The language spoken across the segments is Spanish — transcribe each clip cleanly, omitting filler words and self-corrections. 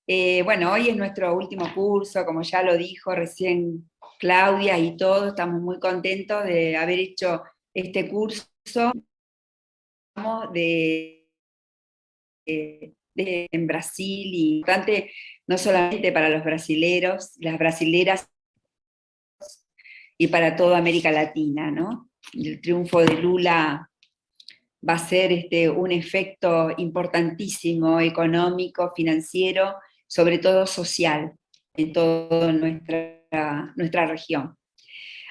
Bueno, hoy es nuestro último curso, como ya lo dijo recién Claudia y todos, estamos muy contentos de haber hecho este curso de, en Brasil y importante no solamente para los brasileros, las brasileras y para toda América Latina, ¿no? El triunfo de Lula va a ser un efecto importantísimo, económico, financiero, sobre todo social, en toda nuestra región.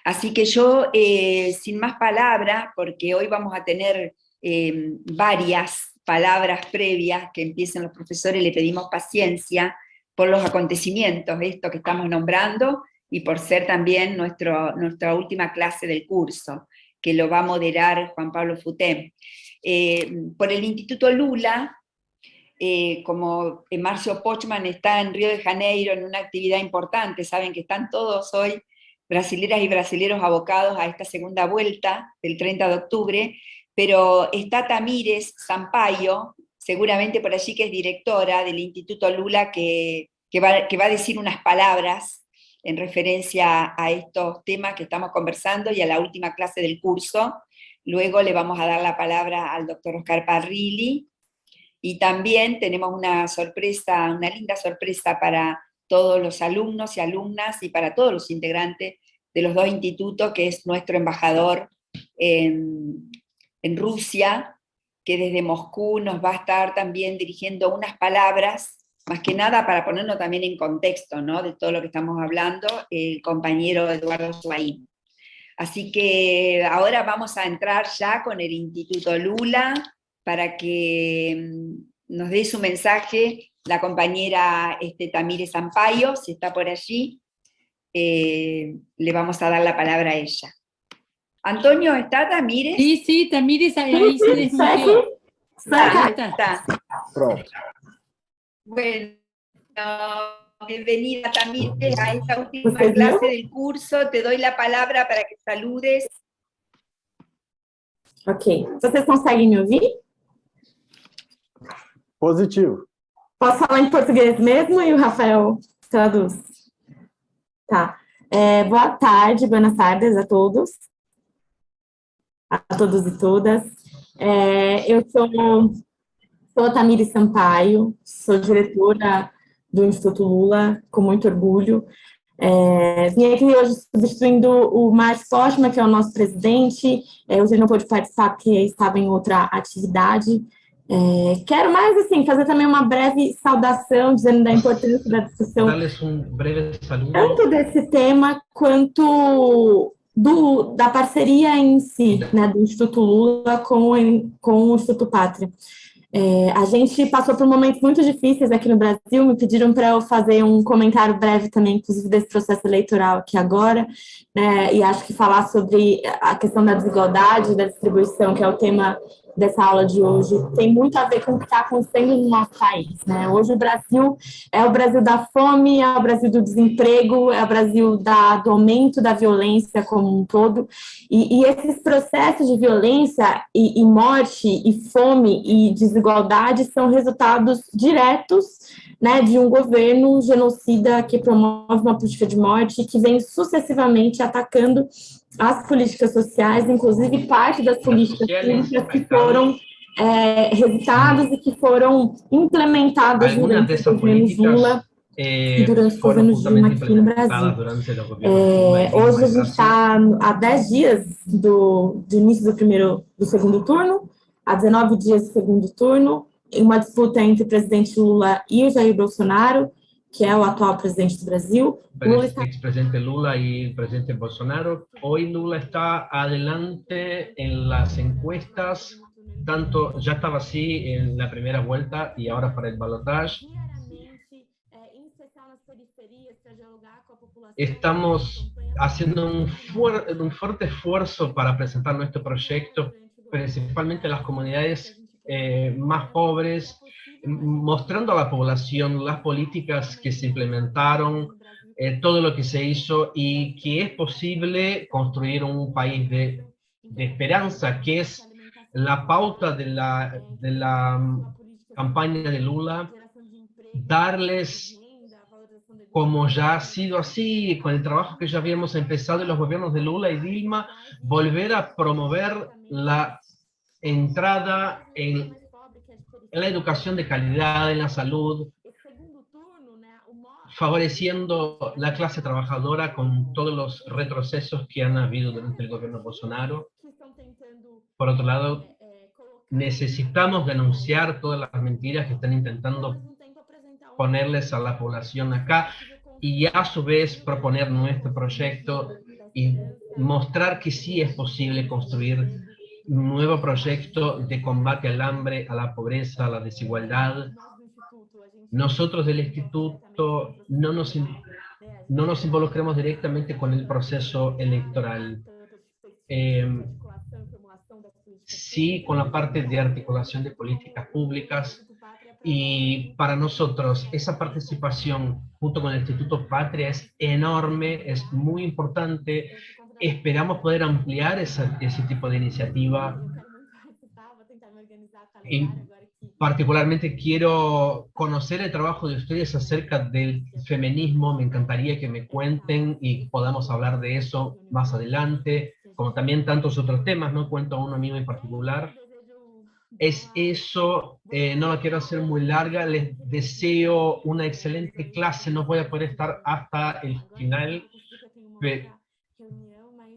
Así que yo, sin más palabras, porque hoy vamos a tener varias palabras previas que empiecen los profesores, le pedimos paciencia por los acontecimientos, esto que estamos nombrando, y por ser también nuestra última clase del curso, que lo va a moderar Juan Pablo Futé. Por el Instituto Lula, como Marcio Pochman está en Río de Janeiro en una actividad importante, saben que están todos hoy brasileras y brasileros abocados a esta segunda vuelta del 30 de octubre, pero está Tamires Sampaio, seguramente por allí que es directora del Instituto Lula, que va a decir unas palabras en referencia a estos temas que estamos conversando y a la última clase del curso. Luego le vamos a dar la palabra al doctor Oscar Parrilli, y también tenemos una sorpresa, una linda sorpresa para todos los alumnos y alumnas y para todos los integrantes de los dos institutos, que es nuestro embajador en Rusia, que desde Moscú nos va a estar también dirigiendo unas palabras, más que nada para ponernos también en contexto, ¿no?, de todo lo que estamos hablando, el compañero Eduardo Suaín. Así que ahora vamos a entrar ya con el Instituto Lula para que nos dé su mensaje la compañera Tamire Sampaio, si está por allí, le vamos a dar la palabra a ella. Antonio, ¿está Tamires? Sí, sí, Tamires ahí se desmuteó. Ahí Está. está. Pronto. Bueno, bienvenida Tamires a esta última clase del curso. Te doy la palabra para que saludes. Ok. Vocês conseguem me ouvir? Positivo. Posso falar em português mesmo e o Rafael traduz? Tá. Boa tarde, buenas tardes a todos e todas. Eu sou a Tamires Sampaio, sou diretora do Instituto Lula, com muito orgulho. Vim aqui hoje substituindo o Márcio Pochman, que é o nosso presidente. Hoje ele não pôde participar porque estava em outra atividade. Quero mais, assim, fazer também uma breve saudação, dizendo da importância da discussão, tanto desse tema quanto da parceria em si, né, do Instituto Lula com o Instituto Pátria. A gente passou por momentos muito difíceis aqui no Brasil, me pediram para eu fazer um comentário breve também, inclusive, desse processo eleitoral aqui agora, né, e acho que falar sobre a questão da desigualdade, da distribuição, que é o tema dessa aula de hoje, tem muito a ver com o que está acontecendo no nosso país, né? Hoje o Brasil é o Brasil da fome, é o Brasil do desemprego, é o Brasil do aumento da violência como um todo, e esses processos de violência e morte e fome e desigualdade são resultados diretos, né, de um governo genocida que promove uma política de morte que vem sucessivamente atacando as políticas sociais, inclusive parte das políticas públicas que foram resultados e que foram implementadas durante os governos Lula e durante os governos Dilma aqui no Brasil. Hoje a gente está há 10 dias do início do segundo turno, há 19 dias do segundo turno, em uma disputa entre o presidente Lula e o Jair Bolsonaro, que é o atual presidente do Brasil. Ex-presidente Lula y el presidente Bolsonaro. Hoy Lula está adelante en las encuestas, tanto ya estaba así en la primera vuelta y ahora para el balotaje. Estamos haciendo un fuerte esfuerzo para presentar nuestro proyecto, principalmente a las comunidades más pobres, mostrando a la población las políticas que se implementaron, todo lo que se hizo y que es posible construir un país de esperanza, que es la pauta de la campaña de Lula, darles, como ya ha sido así, con el trabajo que ya habíamos empezado en los gobiernos de Lula y Dilma, volver a promover la entrada en la educación de calidad, en la salud, favoreciendo la clase trabajadora con todos los retrocesos que han habido durante el gobierno Bolsonaro. Por otro lado, necesitamos denunciar todas las mentiras que están intentando ponerles a la población acá y a su vez proponer nuestro proyecto y mostrar que sí es posible construir un nuevo proyecto de combate al hambre, a la pobreza, a la desigualdad. Nosotros del Instituto no nos involucramos directamente con el proceso electoral. Sí, con la parte de articulación de políticas públicas, y para nosotros esa participación junto con el Instituto Patria es enorme, es muy importante. Esperamos poder ampliar ese tipo de iniciativa. Y particularmente quiero conocer el trabajo de ustedes acerca del feminismo. Me encantaría que me cuenten y podamos hablar de eso más adelante, como también tantos otros temas, ¿no? Cuento uno mío en particular. Es eso, no la quiero hacer muy larga, les deseo una excelente clase, no voy a poder estar hasta el final,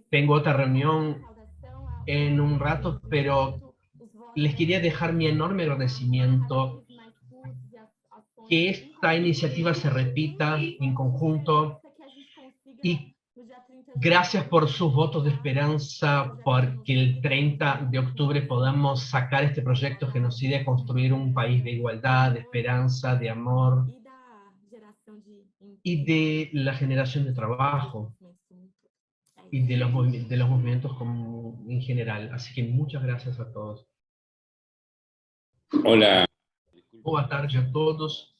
tengo otra reunión en un rato, pero les quería dejar mi enorme agradecimiento, que esta iniciativa se repita en conjunto, y gracias por sus votos de esperanza, porque el 30 de octubre podamos sacar este proyecto genocida y construir un país de igualdad, de esperanza, de amor y de la generación de trabajo y de los movimientos como en general. Así que muchas gracias a todos. Hola. Boa tarde a todos.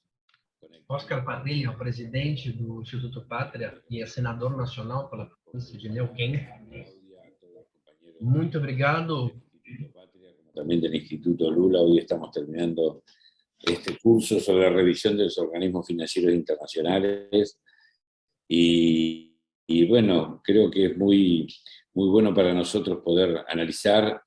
Oscar Padrilha, o presidente do Instituto Pátria e é senador nacional pela província de Neuquén. Muito obrigado. También del Instituto Lula, hoy estamos terminando este curso sobre la revisión de los organismos financieros internacionales y bueno, creo que es muy bueno para nosotros poder analizar,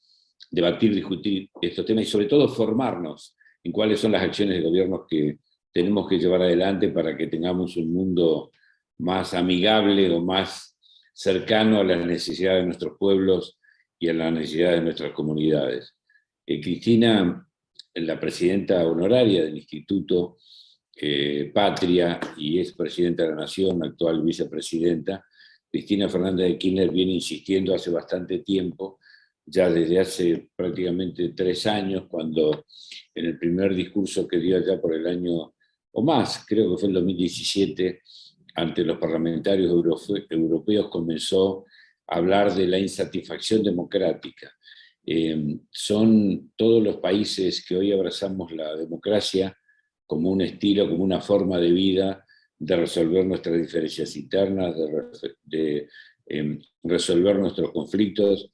debatir, discutir estos temas y sobre todo formarnos en cuáles son las acciones de gobierno que tenemos que llevar adelante para que tengamos un mundo más amigable o más cercano a las necesidades de nuestros pueblos y a las necesidades de nuestras comunidades. Cristina, la presidenta honoraria del Instituto Patria y es presidenta de la Nación, actual vicepresidenta, Cristina Fernández de Kirchner viene insistiendo hace bastante tiempo, ya desde hace prácticamente 3 años, cuando en el primer discurso que dio allá por el año, o más, creo que fue el 2017, ante los parlamentarios europeos comenzó a hablar de la insatisfacción democrática. Son todos los países que hoy abrazamos la democracia como un estilo, como una forma de vida, de resolver nuestras diferencias internas, de resolver nuestros conflictos,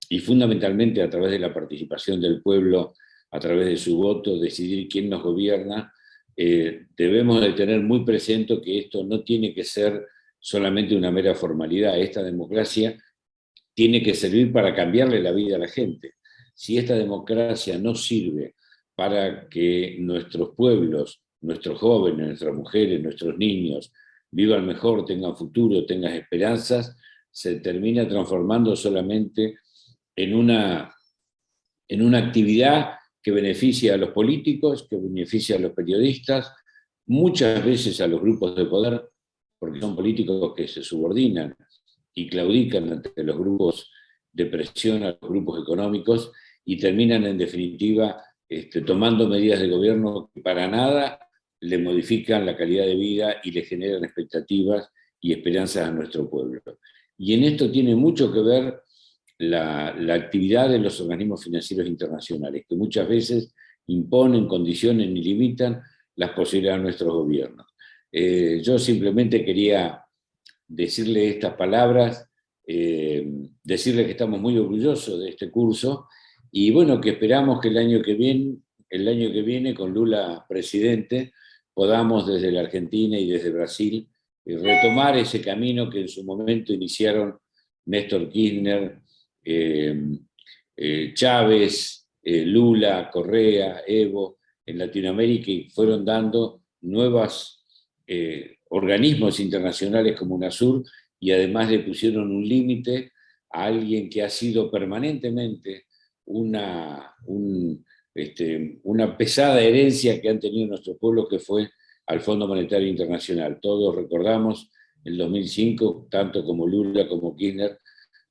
y fundamentalmente a través de la participación del pueblo, a través de su voto, decidir quién nos gobierna. Debemos de tener muy presente que esto no tiene que ser solamente una mera formalidad. Esta democracia tiene que servir para cambiarle la vida a la gente. Si esta democracia no sirve para que nuestros pueblos, nuestros jóvenes, nuestras mujeres, nuestros niños vivan mejor, tengan futuro, tengan esperanzas, se termina transformando solamente en una actividad que beneficia a los políticos, que beneficia a los periodistas, muchas veces a los grupos de poder, porque son políticos que se subordinan y claudican ante los grupos de presión, a los grupos económicos, y terminan en definitiva tomando medidas de gobierno que para nada le modifican la calidad de vida y le generan expectativas y esperanzas a nuestro pueblo. Y en esto tiene mucho que ver la actividad de los organismos financieros internacionales, que muchas veces imponen, condicionan y limitan las posibilidades de nuestros gobiernos. Yo simplemente quería decirle estas palabras, decirle que estamos muy orgullosos de este curso, y bueno, que esperamos que el año que viene, con Lula presidente, podamos desde la Argentina y desde Brasil retomar ese camino que en su momento iniciaron Néstor Kirchner, Chávez, Lula, Correa, Evo, en Latinoamérica, y fueron dando nuevos organismos internacionales como UNASUR, y además le pusieron un límite a alguien que ha sido permanentemente una pesada herencia que han tenido nuestros pueblos, que fue al Fondo Monetario Internacional. Todos recordamos el 2005, tanto como Lula como Kirchner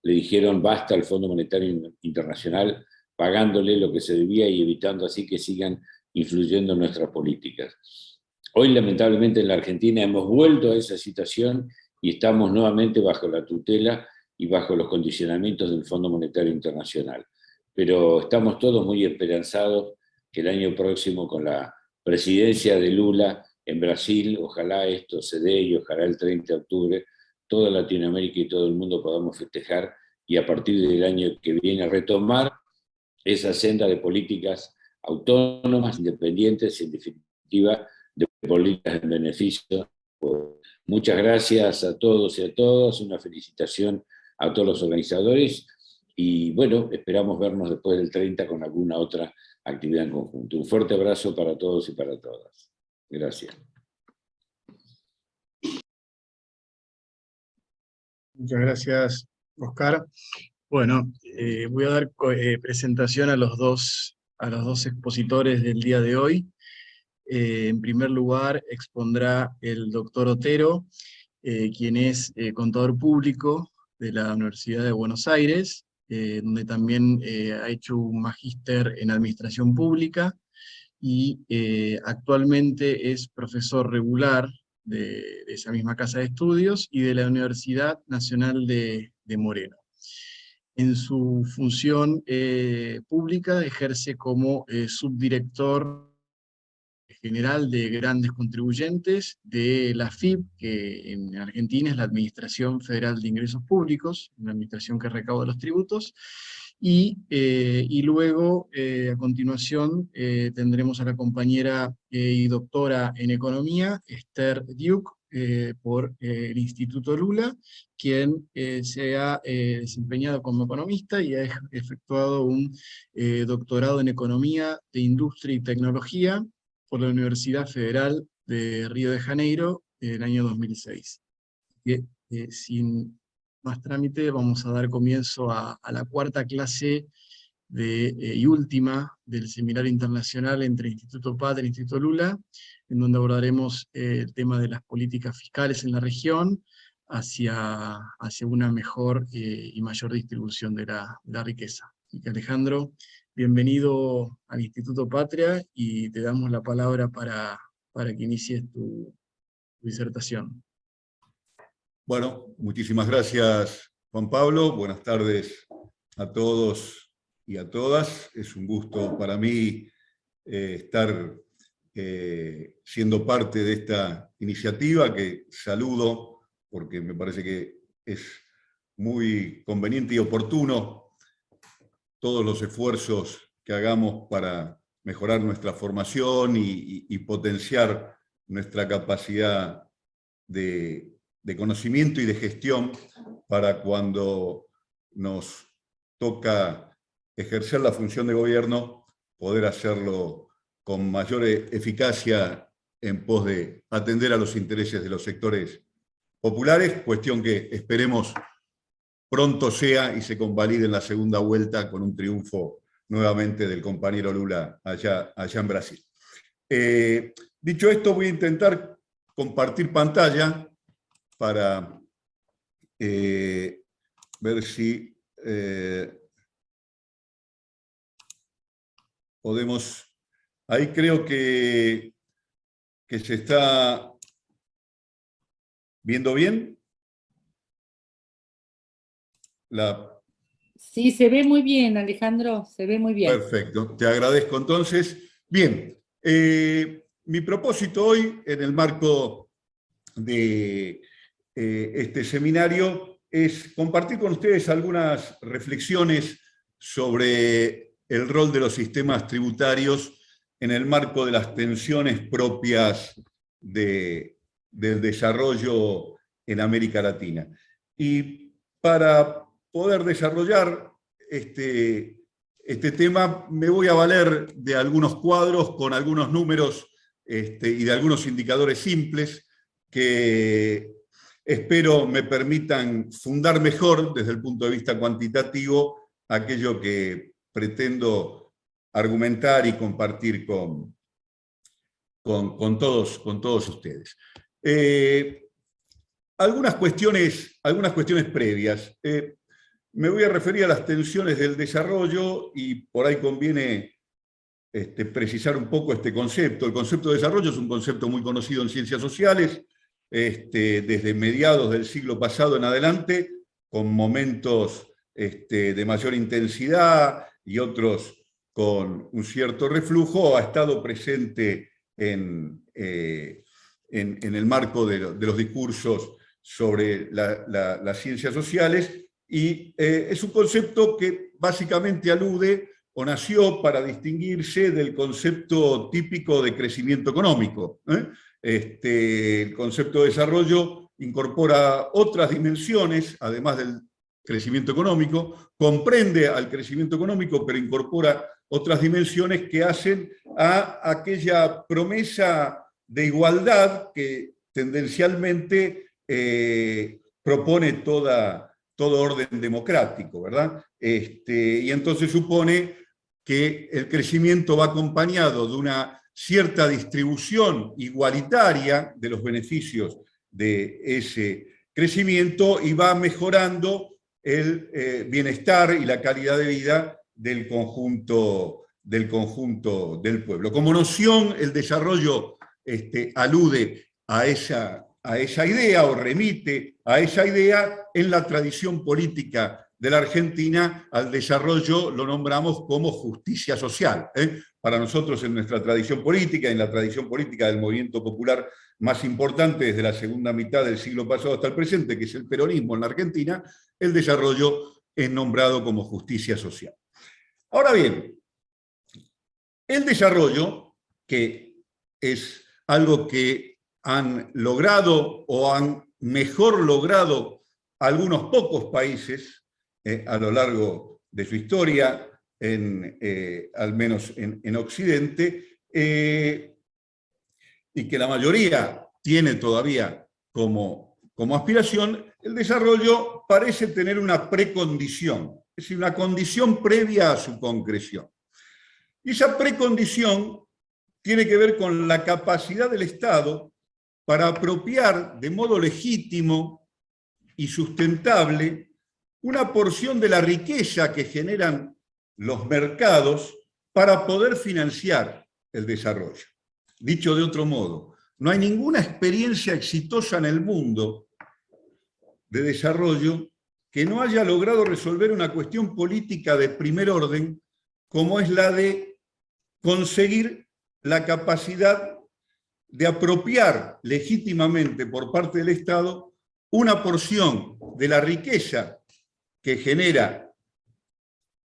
le dijeron basta al Fondo Monetario Internacional, pagándole lo que se debía y evitando así que sigan influyendo en nuestras políticas. Hoy, lamentablemente, en la Argentina hemos vuelto a esa situación y estamos nuevamente bajo la tutela y bajo los condicionamientos del Fondo Monetario Internacional. Pero estamos todos muy esperanzados que el año próximo, con la presidencia de Lula en Brasil, ojalá esto se dé y ojalá el 30 de octubre toda Latinoamérica y todo el mundo podamos festejar, y a partir del año que viene retomar esa senda de políticas autónomas, independientes, en definitiva, de políticas en beneficio. Muchas gracias a todos y a todas, una felicitación a todos los organizadores, y bueno, esperamos vernos después del 30 con alguna otra actividad en conjunto. Un fuerte abrazo para todos y para todas. Gracias. Muchas gracias, Oscar. Bueno, voy a dar presentación a los dos expositores del día de hoy. En primer lugar, expondrá el doctor Otero, quien es contador público de la Universidad de Buenos Aires, donde también ha hecho un magíster en Administración Pública, y actualmente es profesor regular de esa misma casa de estudios y de la Universidad Nacional de Moreno. En su función pública ejerce como subdirector general de grandes contribuyentes de la AFIP, que en Argentina es la Administración Federal de Ingresos Públicos, una administración que recauda los tributos, y luego, a continuación, tendremos a la compañera y doctora en Economía, Esther Duke, por el Instituto Lula, quien se ha desempeñado como economista y ha efectuado un doctorado en Economía de Industria y Tecnología por la Universidad Federal de Río de Janeiro en el año 2006. Sin más trámite, vamos a dar comienzo a la cuarta clase y última del Seminario Internacional entre Instituto Patria e Instituto Lula, en donde abordaremos el tema de las políticas fiscales en la región hacia una mejor y mayor distribución de la riqueza. Así que, Alejandro, bienvenido al Instituto Patria, y te damos la palabra para que inicies tu disertación. Bueno, muchísimas gracias, Juan Pablo. Buenas tardes a todos y a todas. Es un gusto para mí estar siendo parte de esta iniciativa, que saludo porque me parece que es muy conveniente y oportuno todos los esfuerzos que hagamos para mejorar nuestra formación y potenciar nuestra capacidad de conocimiento y de gestión para cuando nos toca ejercer la función de gobierno, poder hacerlo con mayor eficacia en pos de atender a los intereses de los sectores populares, cuestión que esperemos pronto sea y se convalide en la segunda vuelta con un triunfo nuevamente del compañero Lula allá en Brasil. Dicho esto, voy a intentar compartir pantalla para ver si podemos. Ahí creo que se está viendo bien. Sí, se ve muy bien, Alejandro, se ve muy bien. Perfecto, te agradezco entonces. Bien, mi propósito hoy, en el marco de este seminario, es compartir con ustedes algunas reflexiones sobre el rol de los sistemas tributarios en el marco de las tensiones propias del desarrollo en América Latina. Y para poder desarrollar este tema me voy a valer de algunos cuadros con algunos números y de algunos indicadores simples que espero me permitan fundar mejor desde el punto de vista cuantitativo aquello que pretendo argumentar y compartir con todos ustedes. Algunas cuestiones previas. Me voy a referir a las tensiones del desarrollo y por ahí conviene precisar un poco este concepto. El concepto de desarrollo es un concepto muy conocido en ciencias sociales, desde mediados del siglo pasado en adelante, con momentos de mayor intensidad y otros con un cierto reflujo, ha estado presente en el marco de los discursos sobre las ciencias sociales, y es un concepto que básicamente alude o nació para distinguirse del concepto típico de crecimiento económico. El concepto de desarrollo incorpora otras dimensiones, además del crecimiento económico, comprende al crecimiento económico, pero incorpora otras dimensiones que hacen a aquella promesa de igualdad que tendencialmente propone todo orden democrático, ¿verdad? Y entonces supone que el crecimiento va acompañado de una cierta distribución igualitaria de los beneficios de ese crecimiento y va mejorando el bienestar y la calidad de vida del conjunto del pueblo. Como noción, el desarrollo alude a esa idea o remite a esa idea. En la tradición política de la Argentina, al desarrollo lo nombramos como justicia social. Para nosotros, en nuestra tradición política, en la tradición política del movimiento popular más importante desde la segunda mitad del siglo pasado hasta el presente, que es el peronismo en la Argentina, el desarrollo es nombrado como justicia social. Ahora bien, el desarrollo, que es algo que han logrado o han mejor logrado algunos pocos países a lo largo de su historia, al menos en Occidente, y que la mayoría tiene todavía como aspiración, el desarrollo parece tener una precondición, es decir, una condición previa a su concreción. Y esa precondición tiene que ver con la capacidad del Estado para apropiar de modo legítimo y sustentable una porción de la riqueza que generan los mercados para poder financiar el desarrollo. Dicho de otro modo, no hay ninguna experiencia exitosa en el mundo de desarrollo que no haya logrado resolver una cuestión política de primer orden, como es la de conseguir la capacidad de apropiar legítimamente por parte del Estado una porción de la riqueza que genera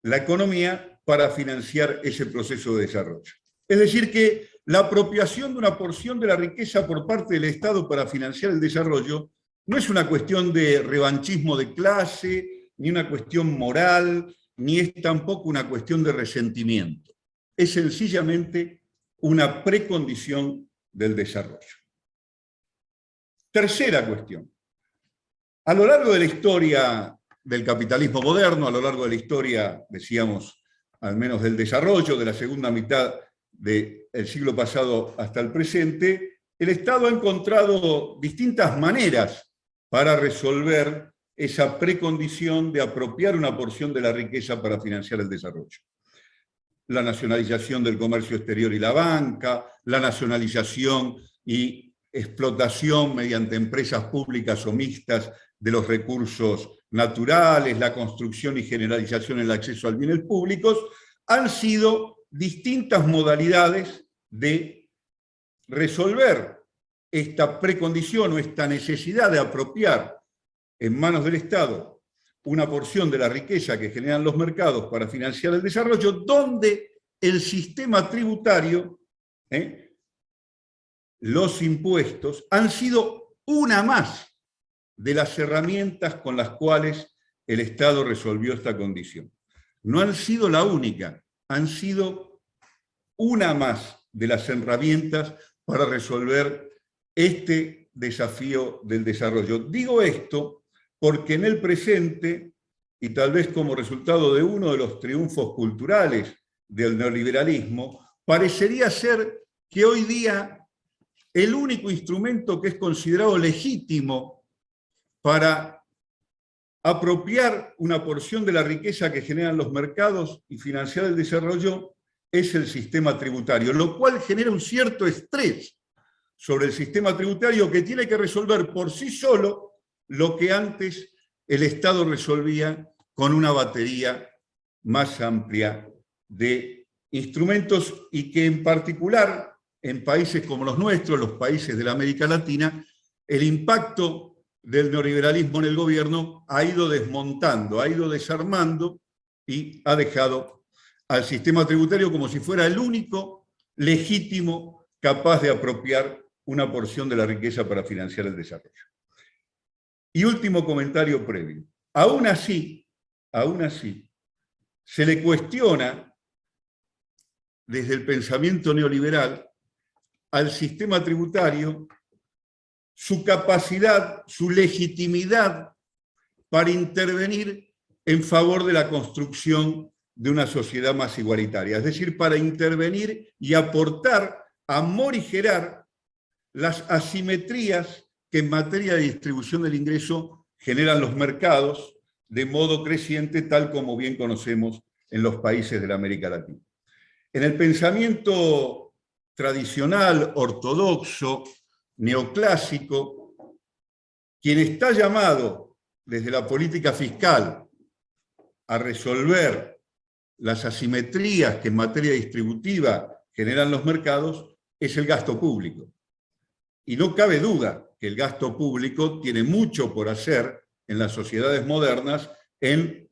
la economía para financiar ese proceso de desarrollo. Es decir, que la apropiación de una porción de la riqueza por parte del Estado para financiar el desarrollo no es una cuestión de revanchismo de clase, ni una cuestión moral, ni es tampoco una cuestión de resentimiento. Es sencillamente una precondición del desarrollo. Tercera cuestión. A lo largo de la historia del capitalismo moderno, a lo largo de la historia, decíamos, al menos del desarrollo de la segunda mitad del siglo pasado hasta el presente, el Estado ha encontrado distintas maneras para resolver esa precondición de apropiar una porción de la riqueza para financiar el desarrollo. La nacionalización del comercio exterior y la banca, la nacionalización y explotación mediante empresas públicas o mixtas de los recursos naturales, la construcción y generalización en el acceso a bienes públicos, han sido distintas modalidades de resolver esta precondición o esta necesidad de apropiar en manos del Estado una porción de la riqueza que generan los mercados para financiar el desarrollo, donde el sistema tributario los impuestos han sido una más de las herramientas con las cuales el Estado resolvió esta condición. No han sido la única, han sido una más de las herramientas para resolver este desafío del desarrollo. Digo esto porque en el presente, y tal vez como resultado de uno de los triunfos culturales del neoliberalismo, parecería ser que hoy día el único instrumento que es considerado legítimo para apropiar una porción de la riqueza que generan los mercados y financiar el desarrollo es el sistema tributario, lo cual genera un cierto estrés sobre el sistema tributario que tiene que resolver por sí solo lo que antes el Estado resolvía con una batería más amplia de instrumentos y que en particular en países como los nuestros, los países de la América Latina, el impacto del neoliberalismo en el gobierno ha ido desmontando, ha ido desarmando y ha dejado al sistema tributario como si fuera el único legítimo capaz de apropiar una porción de la riqueza para financiar el desarrollo. Y último comentario previo. Aún así, se le cuestiona desde el pensamiento neoliberal al sistema tributario su capacidad, su legitimidad para intervenir en favor de la construcción de una sociedad más igualitaria, es decir, para intervenir y aportar a morigerar las asimetrías que en materia de distribución del ingreso generan los mercados de modo creciente, tal como bien conocemos en los países de la América Latina. En el pensamiento tradicional, ortodoxo, neoclásico, quien está llamado desde la política fiscal a resolver las asimetrías que en materia distributiva generan los mercados es el gasto público. Y no cabe duda que el gasto público tiene mucho por hacer en las sociedades modernas en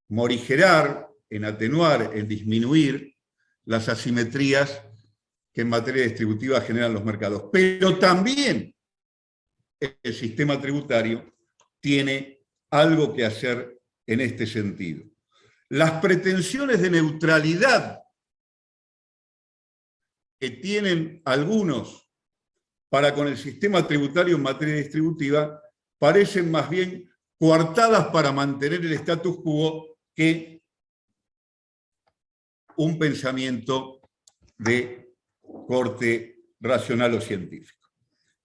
morigerar, en atenuar, en disminuir las asimetrías que en materia distributiva generan los mercados. Pero también el sistema tributario tiene algo que hacer en este sentido. Las pretensiones de neutralidad que tienen algunos para con el sistema tributario en materia distributiva parecen más bien coartadas para mantener el status quo que un pensamiento de corte racional o científico.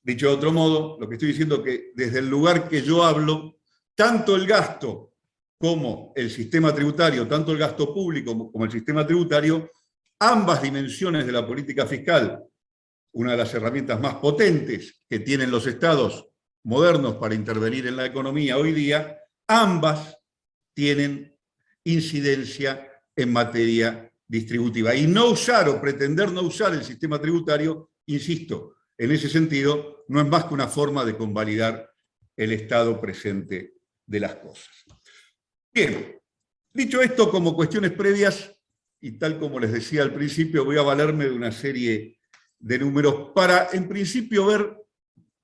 Dicho de otro modo, lo que estoy diciendo es que desde el lugar que yo hablo, tanto el gasto como el sistema tributario, tanto el gasto público como el sistema tributario, ambas dimensiones de la política fiscal, una de las herramientas más potentes que tienen los estados modernos para intervenir en la economía hoy día, ambas tienen incidencia en materia distributiva. Y no usar o pretender no usar el sistema tributario, insisto, en ese sentido, no es más que una forma de convalidar el estado presente de las cosas. Bien, dicho esto como cuestiones previas, y tal como les decía al principio, voy a valerme de una serie de números para, en principio, ver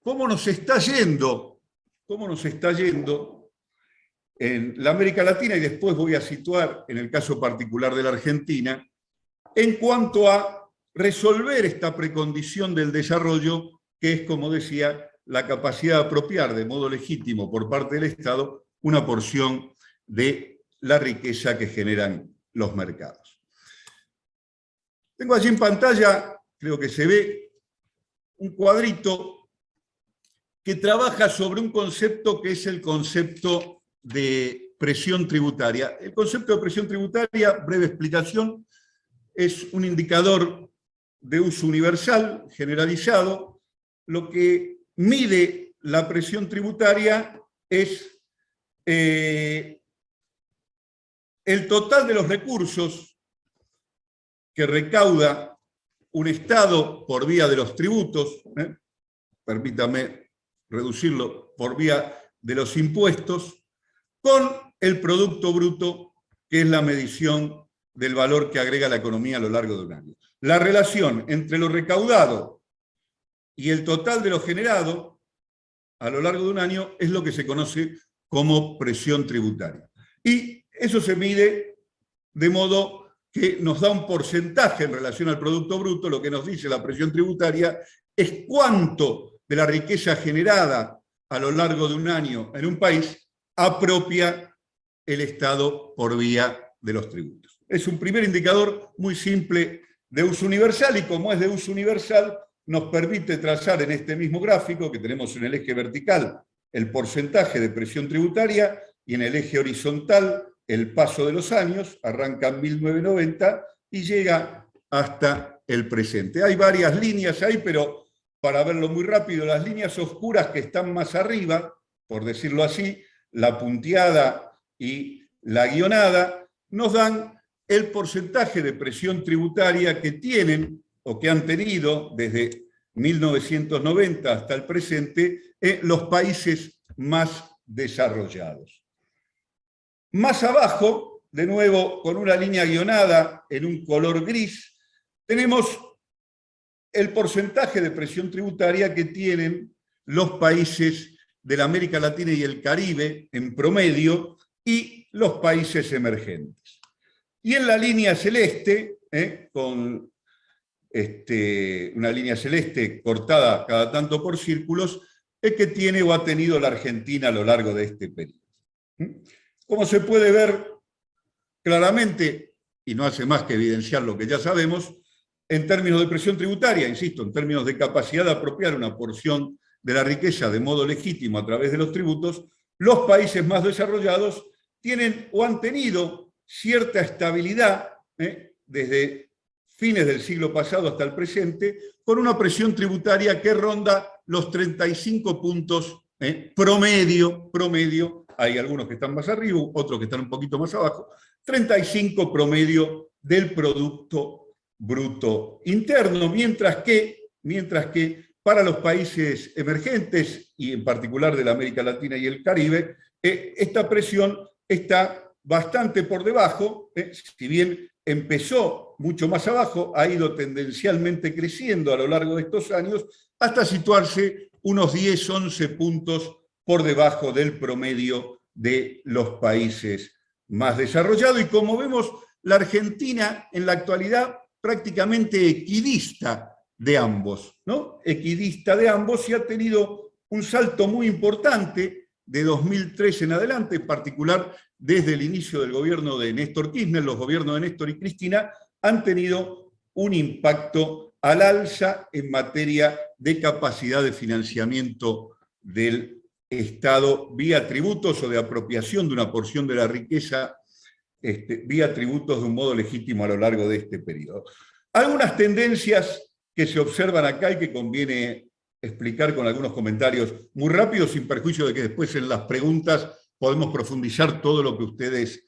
cómo nos está yendo en la América Latina, y después voy a situar en el caso particular de la Argentina, en cuanto a resolver esta precondición del desarrollo, que es, como decía, la capacidad de apropiar de modo legítimo por parte del Estado una porción de la riqueza que generan los mercados. Tengo allí en pantalla, creo que se ve, un cuadrito que trabaja sobre un concepto que es el concepto de presión tributaria. El concepto de presión tributaria, breve explicación, es un indicador de uso universal, generalizado. Lo que mide la presión tributaria es el total de los recursos que recauda un Estado por vía de los tributos, permítame reducirlo, por vía de los impuestos, con el Producto Bruto, que es la medición del valor que agrega la economía a lo largo de un año. La relación entre lo recaudado y el total de lo generado a lo largo de un año es lo que se conoce como presión tributaria. Y eso se mide de modo que nos da un porcentaje en relación al Producto Bruto. Lo que nos dice la presión tributaria es cuánto de la riqueza generada a lo largo de un año en un país apropia el Estado por vía de los tributos. Es un primer indicador muy simple de uso universal, y como es de uso universal, nos permite trazar en este mismo gráfico, que tenemos en el eje vertical el porcentaje de presión tributaria, y en el eje horizontal el paso de los años, arranca en 1990 y llega hasta el presente. Hay varias líneas ahí, pero para verlo muy rápido, las líneas oscuras que están más arriba, por decirlo así, la punteada y la guionada, nos dan el porcentaje de presión tributaria que tienen o que han tenido desde 1990 hasta el presente los países más desarrollados. Más abajo, de nuevo con una línea guionada en un color gris, tenemos el porcentaje de presión tributaria que tienen los países de la América Latina y el Caribe en promedio y los países emergentes. Y en la línea celeste, con una línea celeste cortada cada tanto por círculos, es que tiene o ha tenido la Argentina a lo largo de este periodo. Como se puede ver claramente, y no hace más que evidenciar lo que ya sabemos, en términos de presión tributaria, insisto, en términos de capacidad de apropiar una porción de la riqueza de modo legítimo a través de los tributos, los países más desarrollados tienen o han tenido cierta estabilidad desde fines del siglo pasado hasta el presente, con una presión tributaria que ronda los 35 puntos promedio, hay algunos que están más arriba, otros que están un poquito más abajo, 35 promedio del Producto Bruto Interno, mientras que para los países emergentes, y en particular de la América Latina y el Caribe, esta presión está bastante por debajo, si bien empezó mucho más abajo, ha ido tendencialmente creciendo a lo largo de estos años, hasta situarse unos 10, 11 puntos por debajo del promedio de los países más desarrollados. Y como vemos, la Argentina en la actualidad prácticamente equidista de ambos, ¿no? Equidista de ambos, y ha tenido un salto muy importante de 2003 en adelante, en particular desde el inicio del gobierno de Néstor Kirchner. Los gobiernos de Néstor y Cristina han tenido un impacto al alza en materia de capacidad de financiamiento del Estado vía tributos o de apropiación de una porción de la riqueza vía tributos de un modo legítimo a lo largo de este periodo. Algunas tendencias que se observan acá y que conviene explicar con algunos comentarios muy rápidos, sin perjuicio de que después en las preguntas podemos profundizar todo lo que ustedes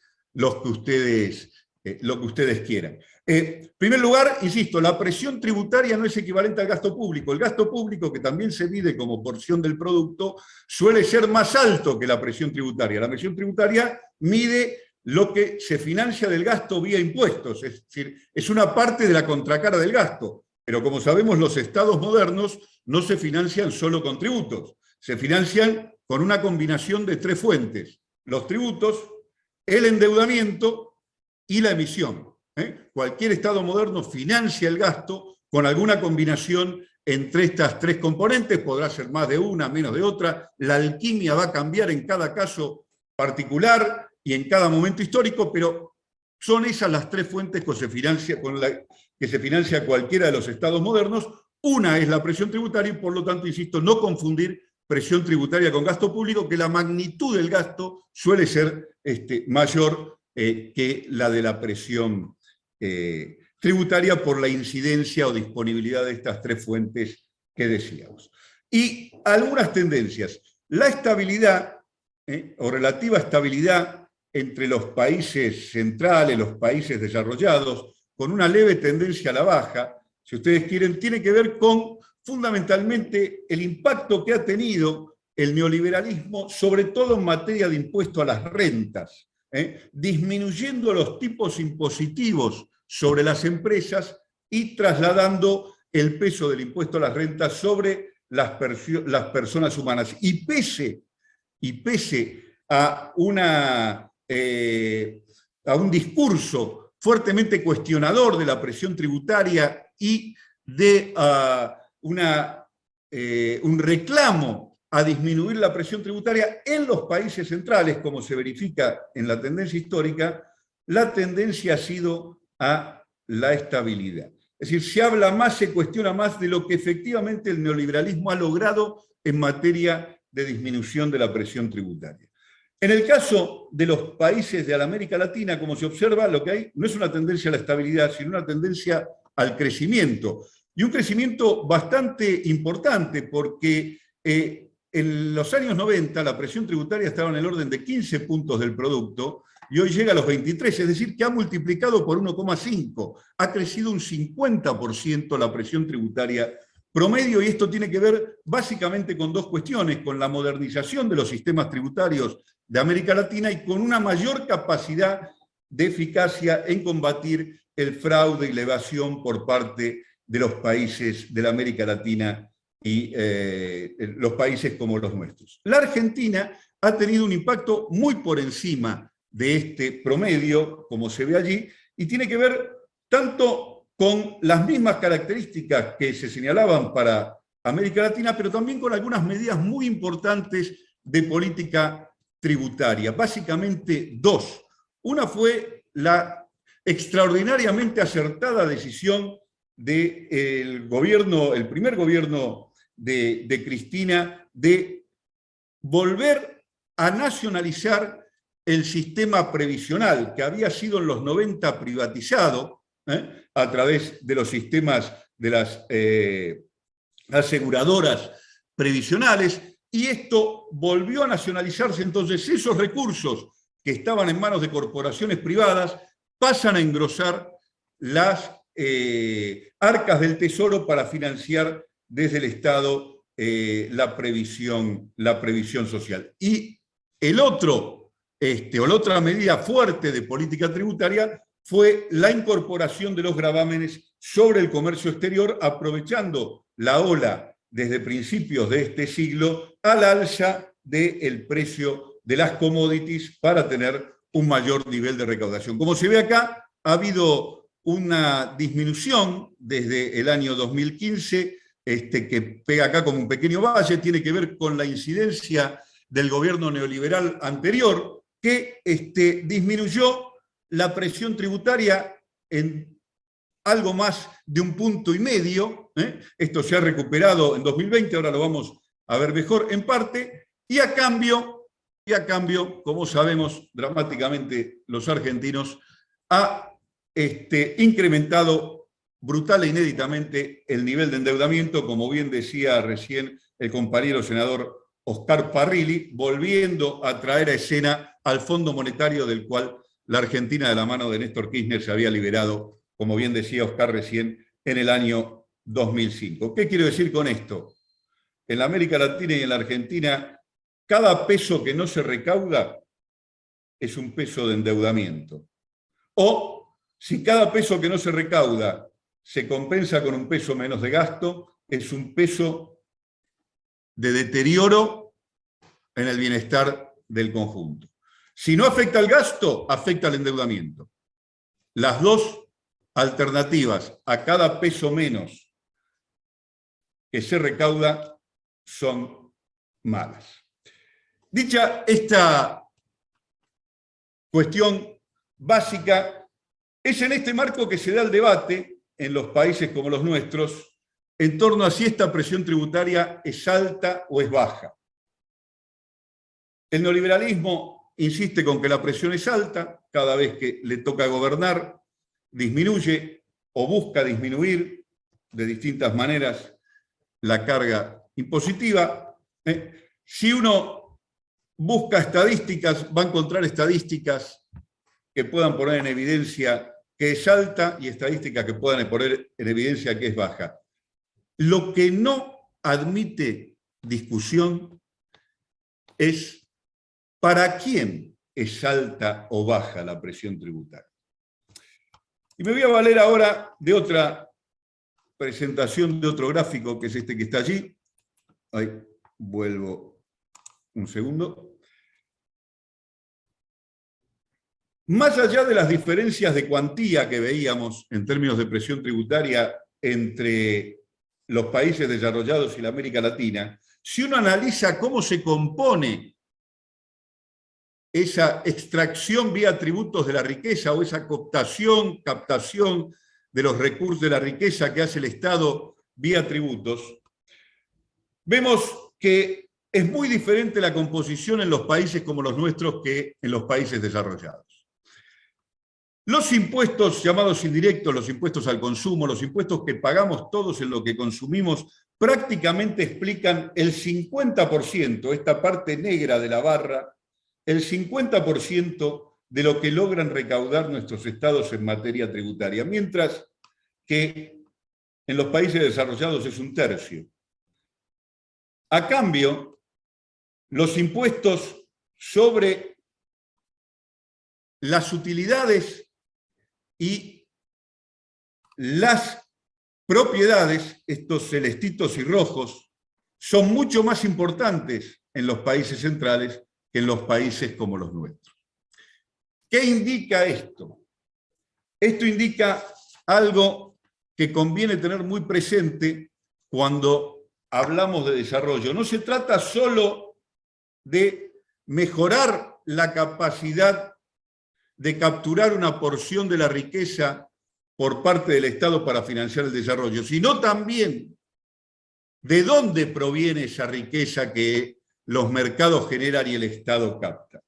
quieran. En primer lugar, insisto, la presión tributaria no es equivalente al gasto público. El gasto público, que también se mide como porción del producto, suele ser más alto que la presión tributaria. La presión tributaria mide lo que se financia del gasto vía impuestos, es decir, es una parte de la contracara del gasto. Pero como sabemos, los estados modernos no se financian solo con tributos, se financian con una combinación de tres fuentes: los tributos, el endeudamiento y la emisión. Cualquier estado moderno financia el gasto con alguna combinación entre estas tres componentes, podrá ser más de una, menos de otra, la alquimia va a cambiar en cada caso particular y en cada momento histórico, pero son esas las tres fuentes que se financia cualquiera de los estados modernos. Una es la presión tributaria y, por lo tanto, insisto, no confundir presión tributaria con gasto público, que la magnitud del gasto suele ser mayor que la de la presión tributaria por la incidencia o disponibilidad de estas tres fuentes que decíamos. Y algunas tendencias. La estabilidad o relativa estabilidad entre los países centrales, los países desarrollados, con una leve tendencia a la baja, si ustedes quieren, tiene que ver con fundamentalmente el impacto que ha tenido el neoliberalismo, sobre todo en materia de impuesto a las rentas, disminuyendo los tipos impositivos sobre las empresas y trasladando el peso del impuesto a las rentas sobre las personas humanas. Y pese a un discurso fuertemente cuestionador de la presión tributaria y de un reclamo a disminuir la presión tributaria en los países centrales, como se verifica en la tendencia histórica, la tendencia ha sido a la estabilidad. Es decir, se habla más, se cuestiona más de lo que efectivamente el neoliberalismo ha logrado en materia de disminución de la presión tributaria. En el caso de los países de la América Latina, como se observa, lo que hay no es una tendencia a la estabilidad, sino una tendencia al crecimiento. Y un crecimiento bastante importante, porque en los años 90 la presión tributaria estaba en el orden de 15 puntos del producto, y hoy llega a los 23, es decir, que ha multiplicado por 1,5. Ha crecido un 50% la presión tributaria promedio, y esto tiene que ver básicamente con dos cuestiones: con la modernización de los sistemas tributarios de América Latina y con una mayor capacidad de eficacia en combatir el fraude y la evasión por parte de los países de la América Latina y los países como los nuestros. La Argentina ha tenido un impacto muy por encima de este promedio, como se ve allí, y tiene que ver tanto con las mismas características que se señalaban para América Latina, pero también con algunas medidas muy importantes de política tributaria, básicamente dos. Una fue la extraordinariamente acertada decisión del gobierno, el primer gobierno de Cristina, de volver a nacionalizar el sistema previsional, que había sido en los 90 privatizado a través de los sistemas de las aseguradoras previsionales, y esto volvió a nacionalizarse. Entonces esos recursos que estaban en manos de corporaciones privadas pasan a engrosar las arcas del Tesoro para financiar desde el Estado la previsión social. Y la otra medida fuerte de política tributaria fue la incorporación de los gravámenes sobre el comercio exterior, aprovechando la ola desde principios de este siglo al alza del precio de las commodities para tener un mayor nivel de recaudación. Como se ve acá, ha habido una disminución desde el año 2015, que pega acá como un pequeño valle, tiene que ver con la incidencia del gobierno neoliberal anterior, que disminuyó la presión tributaria en algo más de 1,5 puntos. Esto se ha recuperado en 2020, ahora lo vamos a ver mejor en parte, y a cambio, como sabemos dramáticamente los argentinos, ha incrementado brutal e inéditamente el nivel de endeudamiento, como bien decía recién el compañero senador Oscar Parrilli, volviendo a traer a escena al Fondo Monetario, del cual la Argentina, de la mano de Néstor Kirchner, se había liberado, como bien decía Oscar recién, en el año 2005. ¿Qué quiero decir con esto? En la América Latina y en la Argentina, cada peso que no se recauda es un peso de endeudamiento. O, si cada peso que no se recauda se compensa con un peso menos de gasto, es un peso de deterioro en el bienestar del conjunto. Si no afecta al gasto, afecta al endeudamiento. Las dos alternativas a cada peso menos que se recauda son malas. Dicha esta cuestión básica, es en este marco que se da el debate en los países como los nuestros en torno a si esta presión tributaria es alta o es baja. El neoliberalismo insiste con que la presión es alta, cada vez que le toca gobernar, disminuye o busca disminuir de distintas maneras la carga impositiva. Si uno busca estadísticas, va a encontrar estadísticas que puedan poner en evidencia que es alta y estadísticas que puedan poner en evidencia que es baja. Lo que no admite discusión es para quién es alta o baja la presión tributaria. Y me voy a valer ahora de otra presentación de otro gráfico, que es este que está allí. Ahí, vuelvo un segundo. Más allá de las diferencias de cuantía que veíamos en términos de presión tributaria entre los países desarrollados y la América Latina, si uno analiza cómo se compone esa extracción vía tributos de la riqueza o esa captación de los recursos de la riqueza que hace el Estado vía tributos, vemos que es muy diferente la composición en los países como los nuestros que en los países desarrollados. Los impuestos llamados indirectos, los impuestos al consumo, los impuestos que pagamos todos en lo que consumimos, prácticamente explican el 50%, esta parte negra de la barra, el 50% de lo que logran recaudar nuestros estados en materia tributaria, mientras que en los países desarrollados es un tercio. A cambio, los impuestos sobre las utilidades y las propiedades, estos celestitos y rojos, son mucho más importantes en los países centrales que en los países como los nuestros. ¿Qué indica esto? Esto indica algo que conviene tener muy presente cuando hablamos de desarrollo. No se trata solo de mejorar la capacidad de capturar una porción de la riqueza por parte del Estado para financiar el desarrollo, sino también de dónde proviene esa riqueza que los mercados generan y el Estado capta.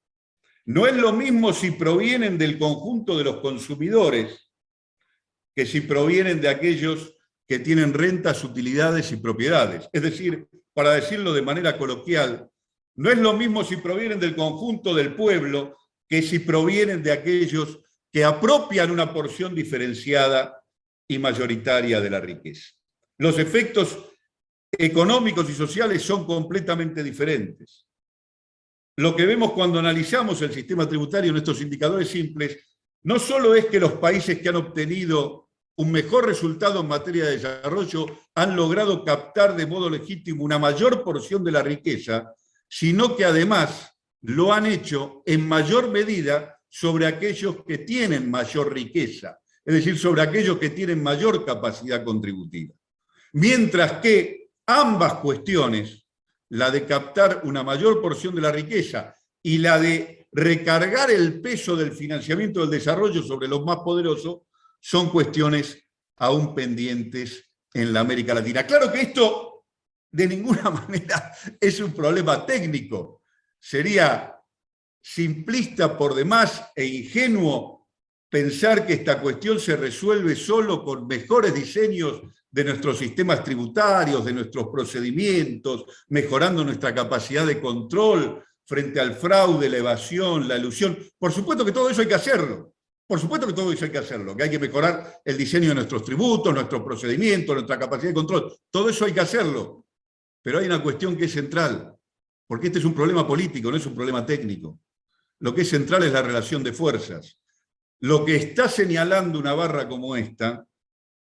No es lo mismo si provienen del conjunto de los consumidores que si provienen de aquellos que tienen rentas, utilidades y propiedades. Es decir, para decirlo de manera coloquial, no es lo mismo si provienen del conjunto del pueblo que si provienen de aquellos que apropian una porción diferenciada y mayoritaria de la riqueza. Los efectos económicos y sociales son completamente diferentes. Lo que vemos cuando analizamos el sistema tributario en estos indicadores simples, no solo es que los países que han obtenido un mejor resultado en materia de desarrollo han logrado captar de modo legítimo una mayor porción de la riqueza, sino que además lo han hecho en mayor medida sobre aquellos que tienen mayor riqueza, es decir, sobre aquellos que tienen mayor capacidad contributiva. Mientras que ambas cuestiones, la de captar una mayor porción de la riqueza y la de recargar el peso del financiamiento del desarrollo sobre los más poderosos, son cuestiones aún pendientes en la América Latina. Claro que esto de ninguna manera es un problema técnico. Sería simplista por demás e ingenuo pensar que esta cuestión se resuelve solo con mejores diseños de nuestros sistemas tributarios, de nuestros procedimientos, mejorando nuestra capacidad de control frente al fraude, la evasión, la elusión. Por supuesto que todo eso hay que hacerlo. Por supuesto que todo eso hay que hacerlo, que hay que mejorar el diseño de nuestros tributos, nuestros procedimientos, nuestra capacidad de control. Todo eso hay que hacerlo. Pero hay una cuestión que es central, porque este es un problema político, no es un problema técnico. Lo que es central es la relación de fuerzas. Lo que está señalando una barra como esta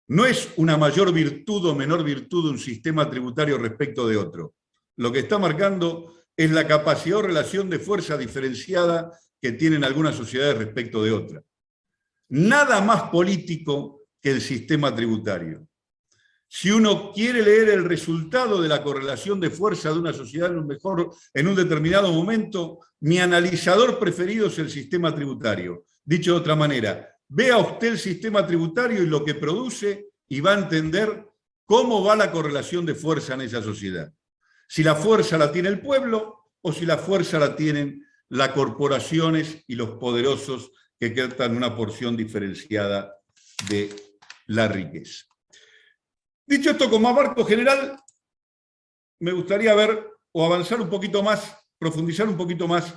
no es una mayor virtud o menor virtud de un sistema tributario respecto de otro. Lo que está marcando es la capacidad o relación de fuerza diferenciada que tienen algunas sociedades respecto de otras. Nada más político que el sistema tributario. Si uno quiere leer el resultado de la correlación de fuerza de una sociedad en un determinado momento, mi analizador preferido es el sistema tributario. Dicho de otra manera, vea usted el sistema tributario y lo que produce y va a entender cómo va la correlación de fuerza en esa sociedad. Si la fuerza la tiene el pueblo o si la fuerza la tienen las corporaciones y los poderosos que captan una porción diferenciada de la riqueza. Dicho esto como marco general, me gustaría ver o avanzar un poquito más, profundizar un poquito más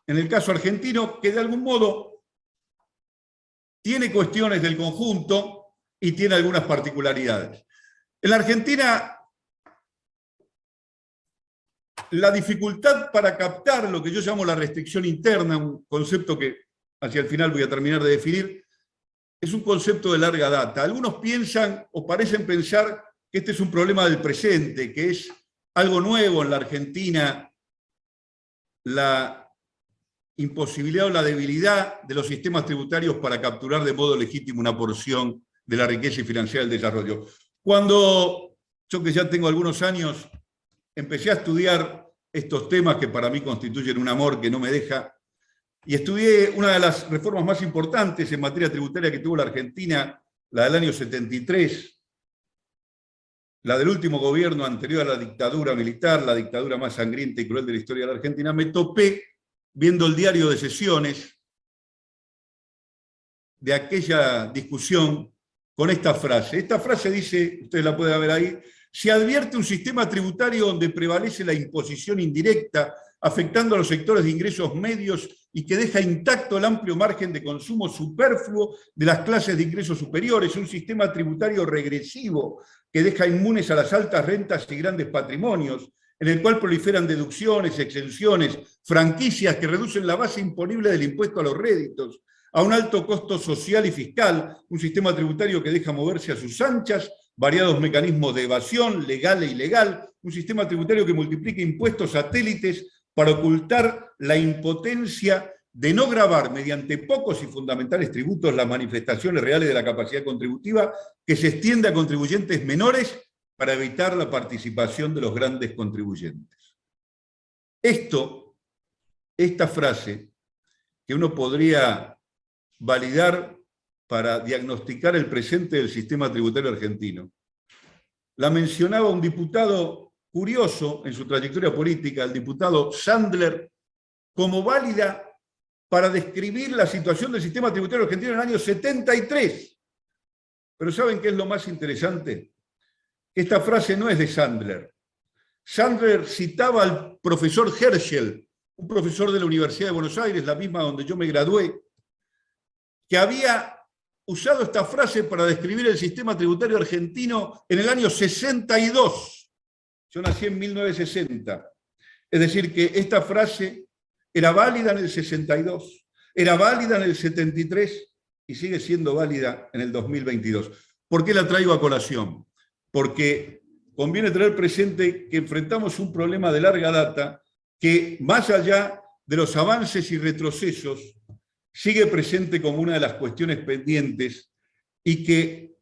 en el caso argentino, que de algún modo tiene cuestiones del conjunto y tiene algunas particularidades. En la Argentina, la dificultad para captar lo que yo llamo la restricción interna, un concepto que hacia el final voy a terminar de definir, es un concepto de larga data. Algunos piensan o parecen pensar que este es un problema del presente, que es algo nuevo en la Argentina, la imposibilidad o la debilidad de los sistemas tributarios para capturar de modo legítimo una porción de la riqueza y financiar el desarrollo. Cuando yo, que ya tengo algunos años, empecé a estudiar estos temas que para mí constituyen un amor que no me deja, y estudié una de las reformas más importantes en materia tributaria que tuvo la Argentina, la del año 73, la del último gobierno anterior a la dictadura militar, la dictadura más sangrienta y cruel de la historia de la Argentina. Me topé, viendo el diario de sesiones de aquella discusión, con esta frase. Esta frase dice, ustedes la pueden ver ahí: se advierte un sistema tributario donde prevalece la imposición indirecta, afectando a los sectores de ingresos medios y que deja intacto el amplio margen de consumo superfluo de las clases de ingresos superiores, un sistema tributario regresivo que deja inmunes a las altas rentas y grandes patrimonios, en el cual proliferan deducciones, exenciones, franquicias que reducen la base imponible del impuesto a los réditos, a un alto costo social y fiscal, un sistema tributario que deja moverse a sus anchas variados mecanismos de evasión legal e ilegal, un sistema tributario que multiplica impuestos satélites para ocultar la impotencia de no gravar mediante pocos y fundamentales tributos las manifestaciones reales de la capacidad contributiva, que se extiende a contribuyentes menores para evitar la participación de los grandes contribuyentes. Esta frase, que uno podría validar para diagnosticar el presente del sistema tributario argentino, la mencionaba un diputado curioso en su trayectoria política, el diputado Sandler, como válida para describir la situación del sistema tributario argentino en el año 73. Pero ¿saben qué es lo más interesante? Esta frase no es de Sandler. Sandler citaba al profesor Herschel, un profesor de la Universidad de Buenos Aires, la misma donde yo me gradué, que había usado esta frase para describir el sistema tributario argentino en el año 62. Yo nací en 1960. Es decir, que esta frase era válida en el 62, era válida en el 73 y sigue siendo válida en el 2022. ¿Por qué la traigo a colación? Porque conviene tener presente que enfrentamos un problema de larga data que, más allá de los avances y retrocesos, sigue presente como una de las cuestiones pendientes y que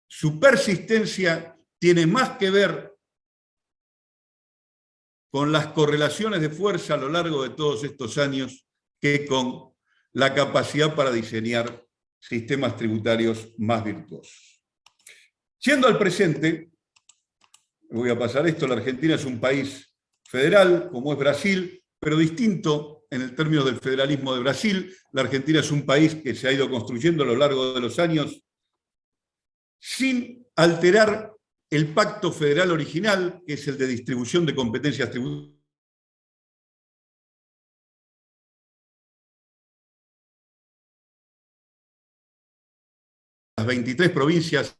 su persistencia tiene más que ver con las correlaciones de fuerza a lo largo de todos estos años que con la capacidad para diseñar sistemas tributarios más virtuosos. Siendo al presente, voy a pasar esto, la Argentina es un país federal, como es Brasil, pero distinto en el término del federalismo de Brasil. La Argentina es un país que se ha ido construyendo a lo largo de los años sin alterar el pacto federal original, que es el de distribución de competencias tributarias. Las 23 provincias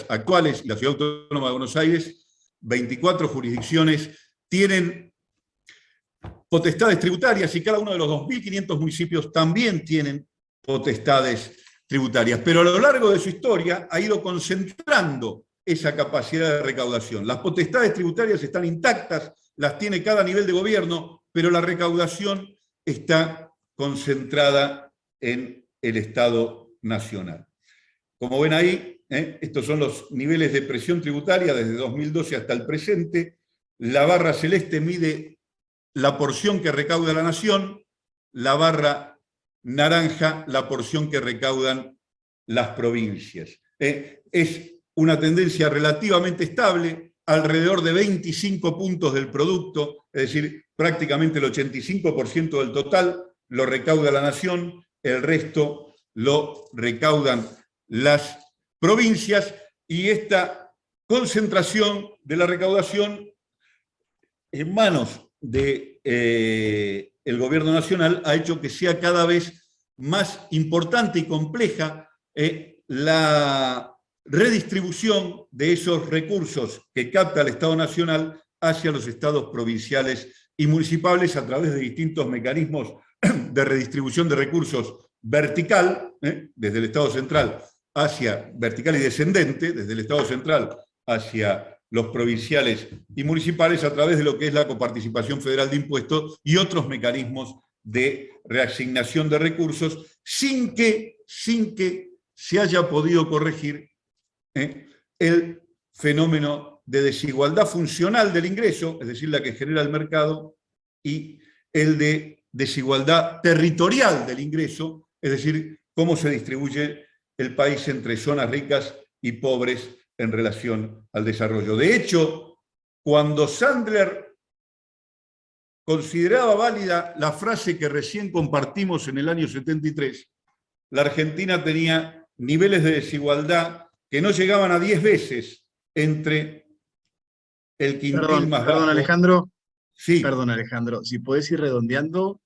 actuales y la Ciudad Autónoma de Buenos Aires, 24 jurisdicciones, tienen potestades tributarias y cada uno de los 2.500 municipios también tienen potestades tributarias. Pero a lo largo de su historia ha ido concentrando esa capacidad de recaudación. Las potestades tributarias están intactas, las tiene cada nivel de gobierno, pero la recaudación está concentrada en el Estado nacional. Como ven ahí, estos son los niveles de presión tributaria desde 2012 hasta el presente. La barra celeste mide la porción que recauda la nación, la barra naranja la porción que recaudan las provincias. Es una tendencia relativamente estable, alrededor de 25 puntos del producto, es decir, prácticamente el 85% del total lo recauda la nación, el resto lo recaudan las provincias, y esta concentración de la recaudación en manos del gobierno nacional ha hecho que sea cada vez más importante y compleja la redistribución de esos recursos que capta el Estado nacional hacia los estados provinciales y municipales a través de distintos mecanismos de redistribución de recursos vertical, desde el Estado central hacia vertical y descendente, desde el Estado central hacia los provinciales y municipales, a través de lo que es la coparticipación federal de impuestos y otros mecanismos de reasignación de recursos, sin que se haya podido corregir el fenómeno de desigualdad funcional del ingreso, es decir, la que genera el mercado, y el de desigualdad territorial del ingreso, es decir, cómo se distribuye el país entre zonas ricas y pobres en relación al desarrollo. De hecho, cuando Sandler consideraba válida la frase que recién compartimos en el año 73, la Argentina tenía niveles de desigualdad que no llegaban a 10 veces entre el quintil más bajo. Perdón, Alejandro. Sí. Perdón, Alejandro. Si podés ir redondeando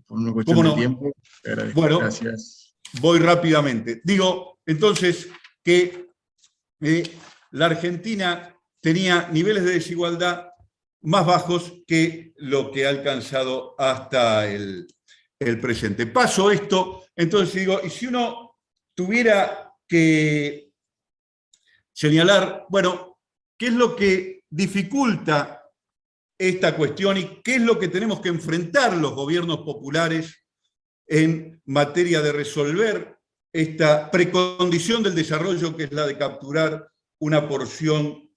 por una cuestión ¿Cómo no? de tiempo. Te agradezco. Bueno, gracias. Voy rápidamente. Digo, entonces, que la Argentina tenía niveles de desigualdad más bajos que lo que ha alcanzado hasta el presente. Paso esto, entonces digo, y si uno tuviera que señalar, bueno, ¿qué es lo que dificulta esta cuestión y qué es lo que tenemos que enfrentar los gobiernos populares en materia de resolver esta precondición del desarrollo, que es la de capturar una porción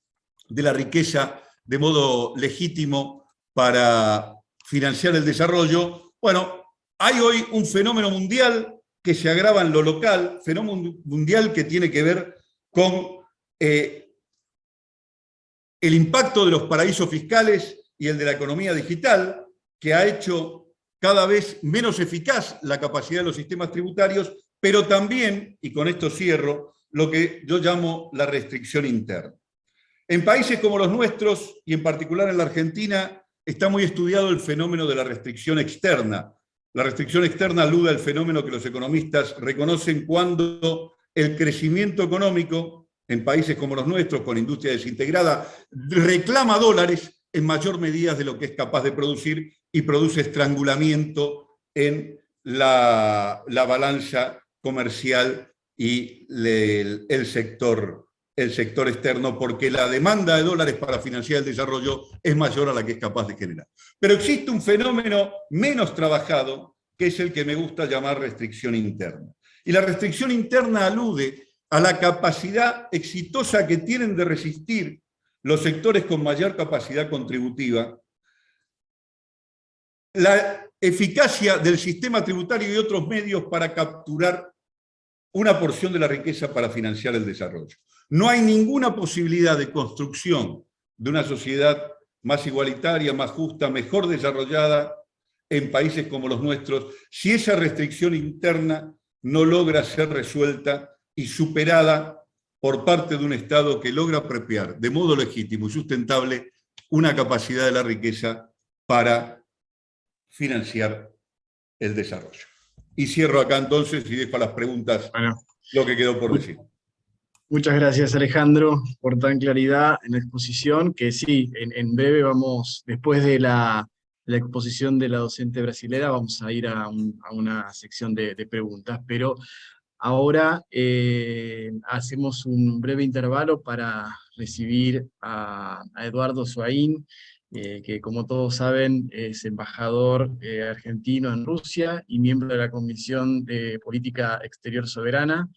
de la riqueza de modo legítimo para financiar el desarrollo? Bueno, hay hoy un fenómeno mundial que se agrava en lo local, fenómeno mundial que tiene que ver con el impacto de los paraísos fiscales y el de la economía digital, que ha hecho cada vez menos eficaz la capacidad de los sistemas tributarios, pero también, y con esto cierro, lo que yo llamo la restricción interna. En países como los nuestros, y en particular en la Argentina, está muy estudiado el fenómeno de la restricción externa. La restricción externa alude al fenómeno que los economistas reconocen cuando el crecimiento económico en países como los nuestros, con industria desintegrada, reclama dólares en mayor medida de lo que es capaz de producir y produce estrangulamiento en la balanza comercial y el sector externo, porque la demanda de dólares para financiar el desarrollo es mayor a la que es capaz de generar. Pero existe un fenómeno menos trabajado, que es el que me gusta llamar restricción interna. Y la restricción interna alude a la capacidad exitosa que tienen de resistir los sectores con mayor capacidad contributiva, la eficacia del sistema tributario y otros medios para capturar una porción de la riqueza para financiar el desarrollo. No hay ninguna posibilidad de construcción de una sociedad más igualitaria, más justa, mejor desarrollada en países como los nuestros, si esa restricción interna no logra ser resuelta y superada por parte de un Estado que logra apropiar de modo legítimo y sustentable una capacidad de la riqueza para financiar el desarrollo. Y cierro acá entonces y dejo a las preguntas lo que quedó por decir. Muchas gracias, Alejandro, por tan claridad en la exposición, que sí, en breve vamos, después de la exposición de la docente brasilera, vamos a ir a una sección de preguntas, pero ahora hacemos un breve intervalo para recibir a Eduardo Soaín, que como todos saben es embajador argentino en Rusia y miembro de la Comisión de Política Exterior Soberana.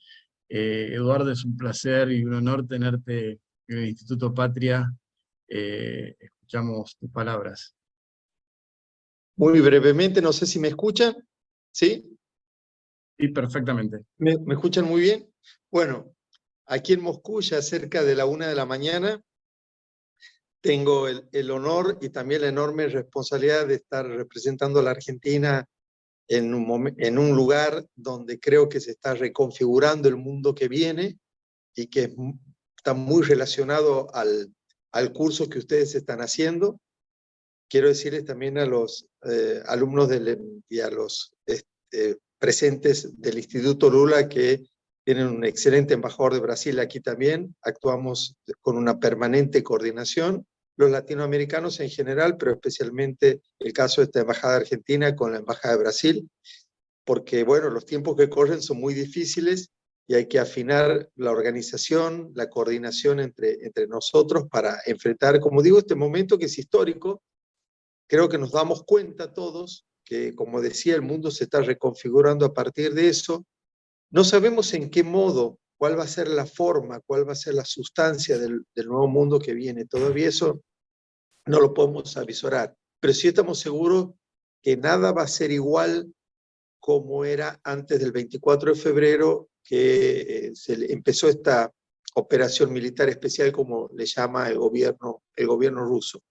Eduardo, es un placer y un honor tenerte en el Instituto Patria. Escuchamos tus palabras. Muy brevemente, no sé si me escuchan, ¿sí? Sí, perfectamente. ¿Me escuchan muy bien? Bueno, aquí en Moscú, ya cerca de la 1 de la mañana, tengo el honor y también la enorme responsabilidad de estar representando a la Argentina en un lugar donde creo que se está reconfigurando el mundo que viene y que está muy relacionado al curso que ustedes están haciendo. Quiero decirles también a los alumnos y a los presentes del Instituto Lula que tienen un excelente embajador de Brasil aquí también. Actuamos con una permanente coordinación, los latinoamericanos en general, pero especialmente el caso de esta embajada argentina con la embajada de Brasil. porque bueno, los tiempos que corren son muy difíciles y hay que afinar la organización, la coordinación entre nosotros para enfrentar, como digo, este momento que es histórico. Creo que nos damos cuenta todos que, como decía, el mundo se está reconfigurando a partir de eso. No sabemos en qué modo, cuál va a ser la forma, cuál va a ser la sustancia del nuevo mundo que viene. Todavía eso no lo podemos avisorar, pero sí estamos seguros que nada va a ser igual como era antes del 24 de febrero, que empezó esta operación militar especial, como le llama el gobierno ruso.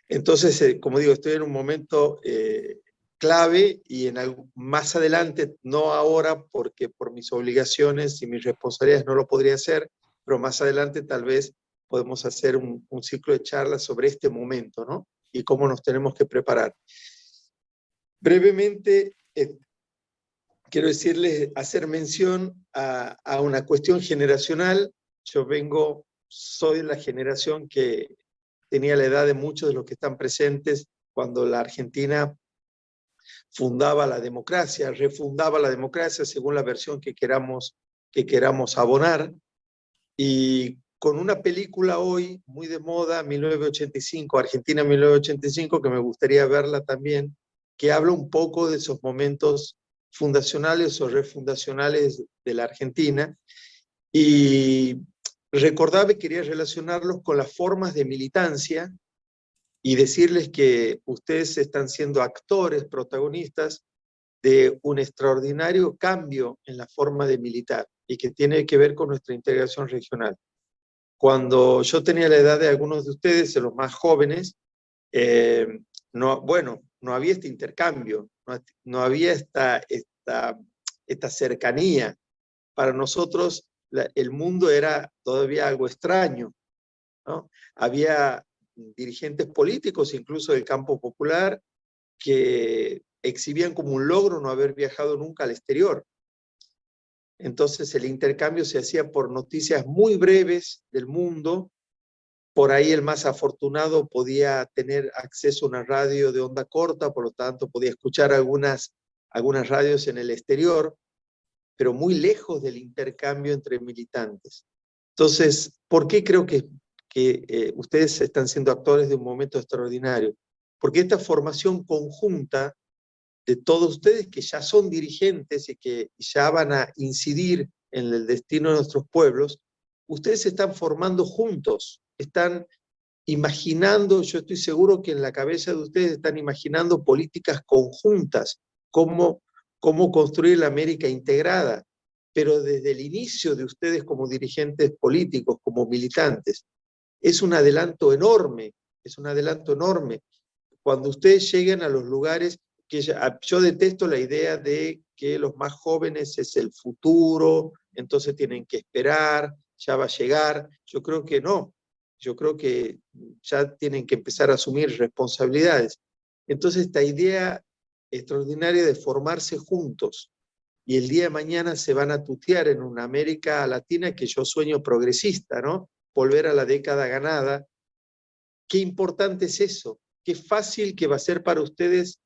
Entonces, como digo, estoy en un momento clave y más adelante, no ahora porque por mis obligaciones y mis responsabilidades no lo podría hacer, pero más adelante tal vez podemos hacer un ciclo de charlas sobre este momento, ¿no? Y cómo nos tenemos que preparar. Brevemente, quiero decirles, hacer mención a una cuestión generacional. Yo soy de la generación que tenía la edad de muchos de los que están presentes cuando la Argentina fundaba la democracia, refundaba la democracia según la versión que queramos abonar. Y con una película hoy muy de moda, 1985, Argentina 1985, que me gustaría verla también, que habla un poco de esos momentos fundacionales o refundacionales de la Argentina, y recordaba y quería relacionarlos con las formas de militancia y decirles que ustedes están siendo actores, protagonistas de un extraordinario cambio en la forma de militar y que tiene que ver con nuestra integración regional. Cuando yo tenía la edad de algunos de ustedes, de los más jóvenes, no había este intercambio, no había esta cercanía. Para nosotros el mundo era todavía algo extraño, ¿no? Había dirigentes políticos, incluso del campo popular, que exhibían como un logro no haber viajado nunca al exterior. Entonces el intercambio se hacía por noticias muy breves del mundo. Por ahí el más afortunado podía tener acceso a una radio de onda corta, por lo tanto podía escuchar algunas radios en el exterior, pero muy lejos del intercambio entre militantes. Entonces, ¿por qué creo que ustedes están siendo actores de un momento extraordinario? Porque esta formación conjunta de todos ustedes que ya son dirigentes y que ya van a incidir en el destino de nuestros pueblos, ustedes se están formando juntos, están imaginando, yo estoy seguro que en la cabeza de ustedes están imaginando políticas conjuntas, cómo construir la América integrada, pero desde el inicio de ustedes como dirigentes políticos, como militantes. Es un adelanto enorme, Cuando ustedes lleguen a los lugares, que yo detesto la idea de que los más jóvenes es el futuro, entonces tienen que esperar, ya va a llegar. Yo creo que no, yo creo que ya tienen que empezar a asumir responsabilidades. Entonces esta idea extraordinaria de formarse juntos, y el día de mañana se van a tutear en una América Latina que yo sueño progresista, ¿no? Volver a la década ganada. Qué importante es eso, qué fácil que va a ser para ustedes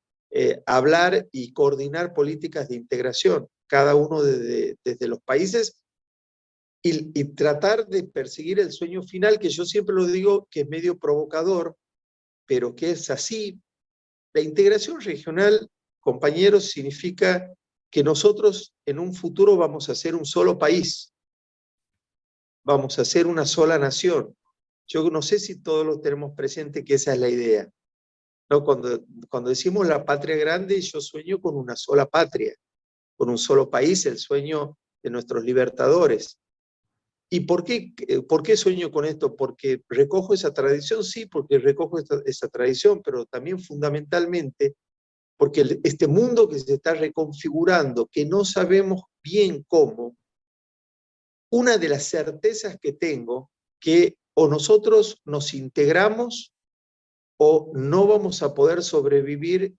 hablar y coordinar políticas de integración, cada uno desde los países, y tratar de perseguir el sueño final, que yo siempre lo digo que es medio provocador, pero que es así. La integración regional, compañeros, significa que nosotros en un futuro vamos a ser un solo país, vamos a ser una sola nación. Yo no sé si todos lo tenemos presente que esa es la idea, ¿no? Cuando decimos la patria grande, yo sueño con una sola patria, con un solo país, el sueño de nuestros libertadores. ¿Y por qué sueño con esto? Porque recojo esa tradición, sí, porque recojo esa tradición, pero también fundamentalmente porque este mundo que se está reconfigurando, que no sabemos bien cómo, una de las certezas que tengo, que o nosotros nos integramos o no vamos a poder sobrevivir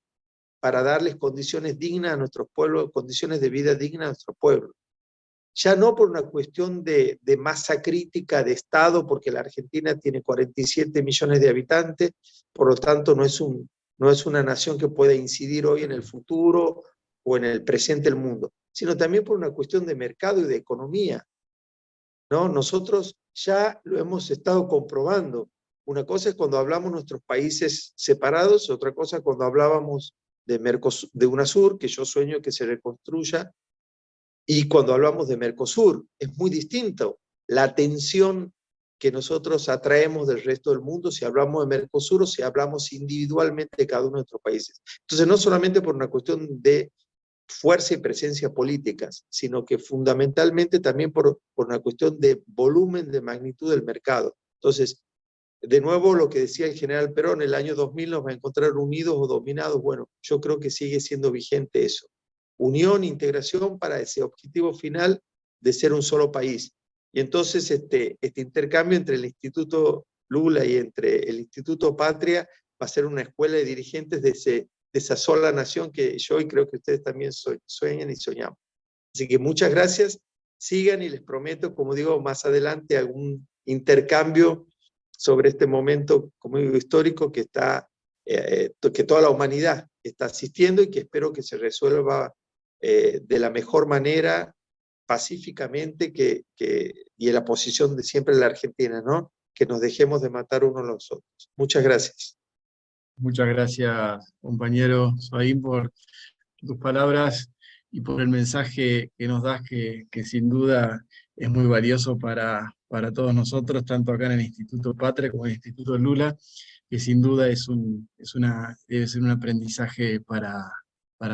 para darles condiciones dignas a nuestros pueblos, condiciones de vida dignas a nuestro pueblo. Ya no por una cuestión de masa crítica de Estado, porque la Argentina tiene 47 millones de habitantes, por lo tanto no es una nación que pueda incidir hoy en el futuro o en el presente del mundo, sino también por una cuestión de mercado y de economía, ¿no? Nosotros ya lo hemos estado comprobando. Una cosa es cuando hablamos de nuestros países separados, otra cosa cuando hablábamos de Mercosur, de UNASUR, que yo sueño que se reconstruya, y cuando hablamos de Mercosur, es muy distinto la atención que nosotros atraemos del resto del mundo si hablamos de Mercosur o si hablamos individualmente de cada uno de nuestros países. Entonces, no solamente por una cuestión de fuerza y presencia políticas, sino que fundamentalmente también por una cuestión de volumen, de magnitud del mercado. Entonces, de nuevo, lo que decía el general Perón, el año 2000 nos va a encontrar unidos o dominados. Bueno, yo creo que sigue siendo vigente eso. Unión, integración para ese objetivo final de ser un solo país. Y entonces este intercambio entre el Instituto Lula y entre el Instituto Patria va a ser una escuela de dirigentes de esa sola nación que yo y creo que ustedes también sueñan y soñamos. Así que muchas gracias, sigan y les prometo, como digo, más adelante algún intercambio sobre este momento, como digo, histórico que que toda la humanidad está asistiendo y que espero que se resuelva de la mejor manera, pacíficamente, y en la posición de siempre la Argentina, ¿no? Que nos dejemos de matar unos a los otros. Muchas gracias. Muchas gracias, compañero Soaín, por tus palabras y por el mensaje que nos das, que sin duda es muy valioso para todos nosotros, tanto acá en el Instituto Patria como en el Instituto Lula, que sin duda debe ser un aprendizaje para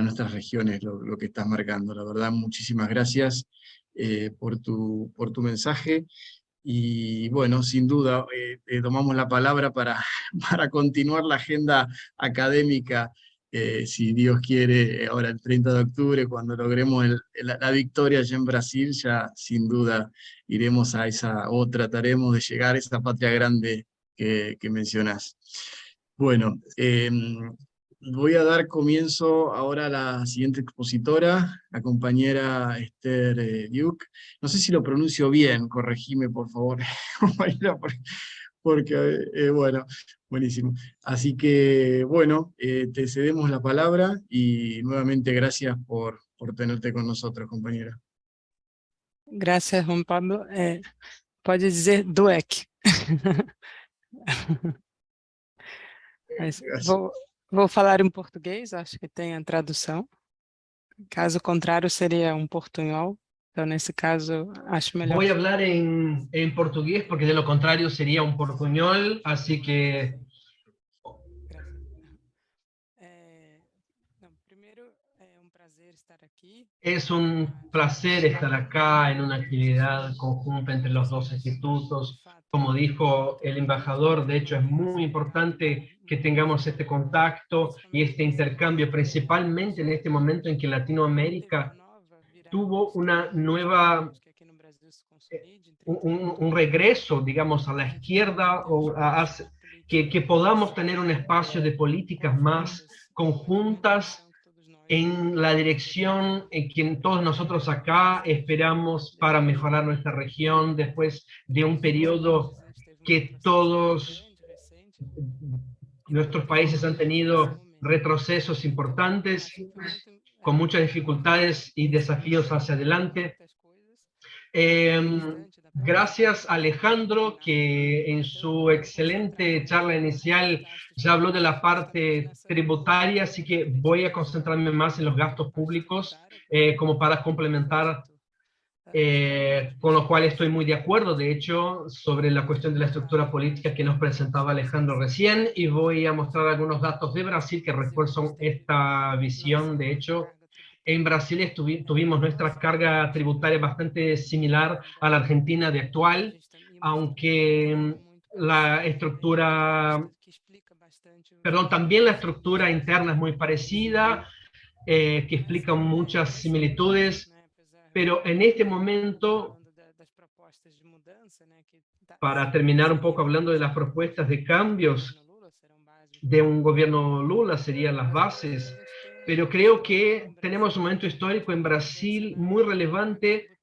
nuestras regiones, lo que estás marcando. La verdad, muchísimas gracias por tu mensaje. Y bueno, sin duda, tomamos la palabra para continuar la agenda académica, si Dios quiere, ahora el 30 de octubre, cuando logremos la victoria allá en Brasil, ya sin duda iremos a esa, o trataremos de llegar a esa patria grande que mencionás. Bueno, voy a dar comienzo ahora a la siguiente expositora, la compañera Esther Duke. No sé si lo pronuncio bien, corregime por favor, compañera, porque bueno, buenísimo. Así que bueno, te cedemos la palabra y nuevamente gracias por tenerte con nosotros, compañera. Gracias, Juan Pablo. Pode dizer Dueck. Mas vou falar em português, acho que tem a tradução. Caso contrário, seria um portunhol. Então, nesse caso, acho melhor. Voy a hablar en portugués porque de lo contrario sería un portuñol, así que... Es un placer estar acá en una actividad conjunta entre los dos institutos. Como dijo el embajador, de hecho es muy importante que tengamos este contacto y este intercambio, principalmente en este momento en que Latinoamérica tuvo una nueva, un regreso, digamos, a la izquierda, o que podamos tener un espacio de políticas más conjuntas en la dirección en que todos nosotros acá esperamos para mejorar nuestra región después de un periodo que todos nuestros países han tenido retrocesos importantes, con muchas dificultades y desafíos hacia adelante. Gracias a Alejandro, que en su excelente charla inicial ya habló de la parte tributaria, así que voy a concentrarme más en los gastos públicos, como para complementar, con lo cual estoy muy de acuerdo, de hecho, sobre la cuestión de la estructura política que nos presentaba Alejandro recién, y voy a mostrar algunos datos de Brasil que refuerzan esta visión. De hecho, en Brasil tuvimos nuestra carga tributaria bastante similar a la Argentina de actual, aunque la estructura, también la estructura interna es muy parecida, que explica muchas similitudes, pero en este momento, para terminar un poco hablando de las propuestas de cambios de un gobierno Lula, serían las bases. Pero creo que tenemos un momento histórico en Brasil muy relevante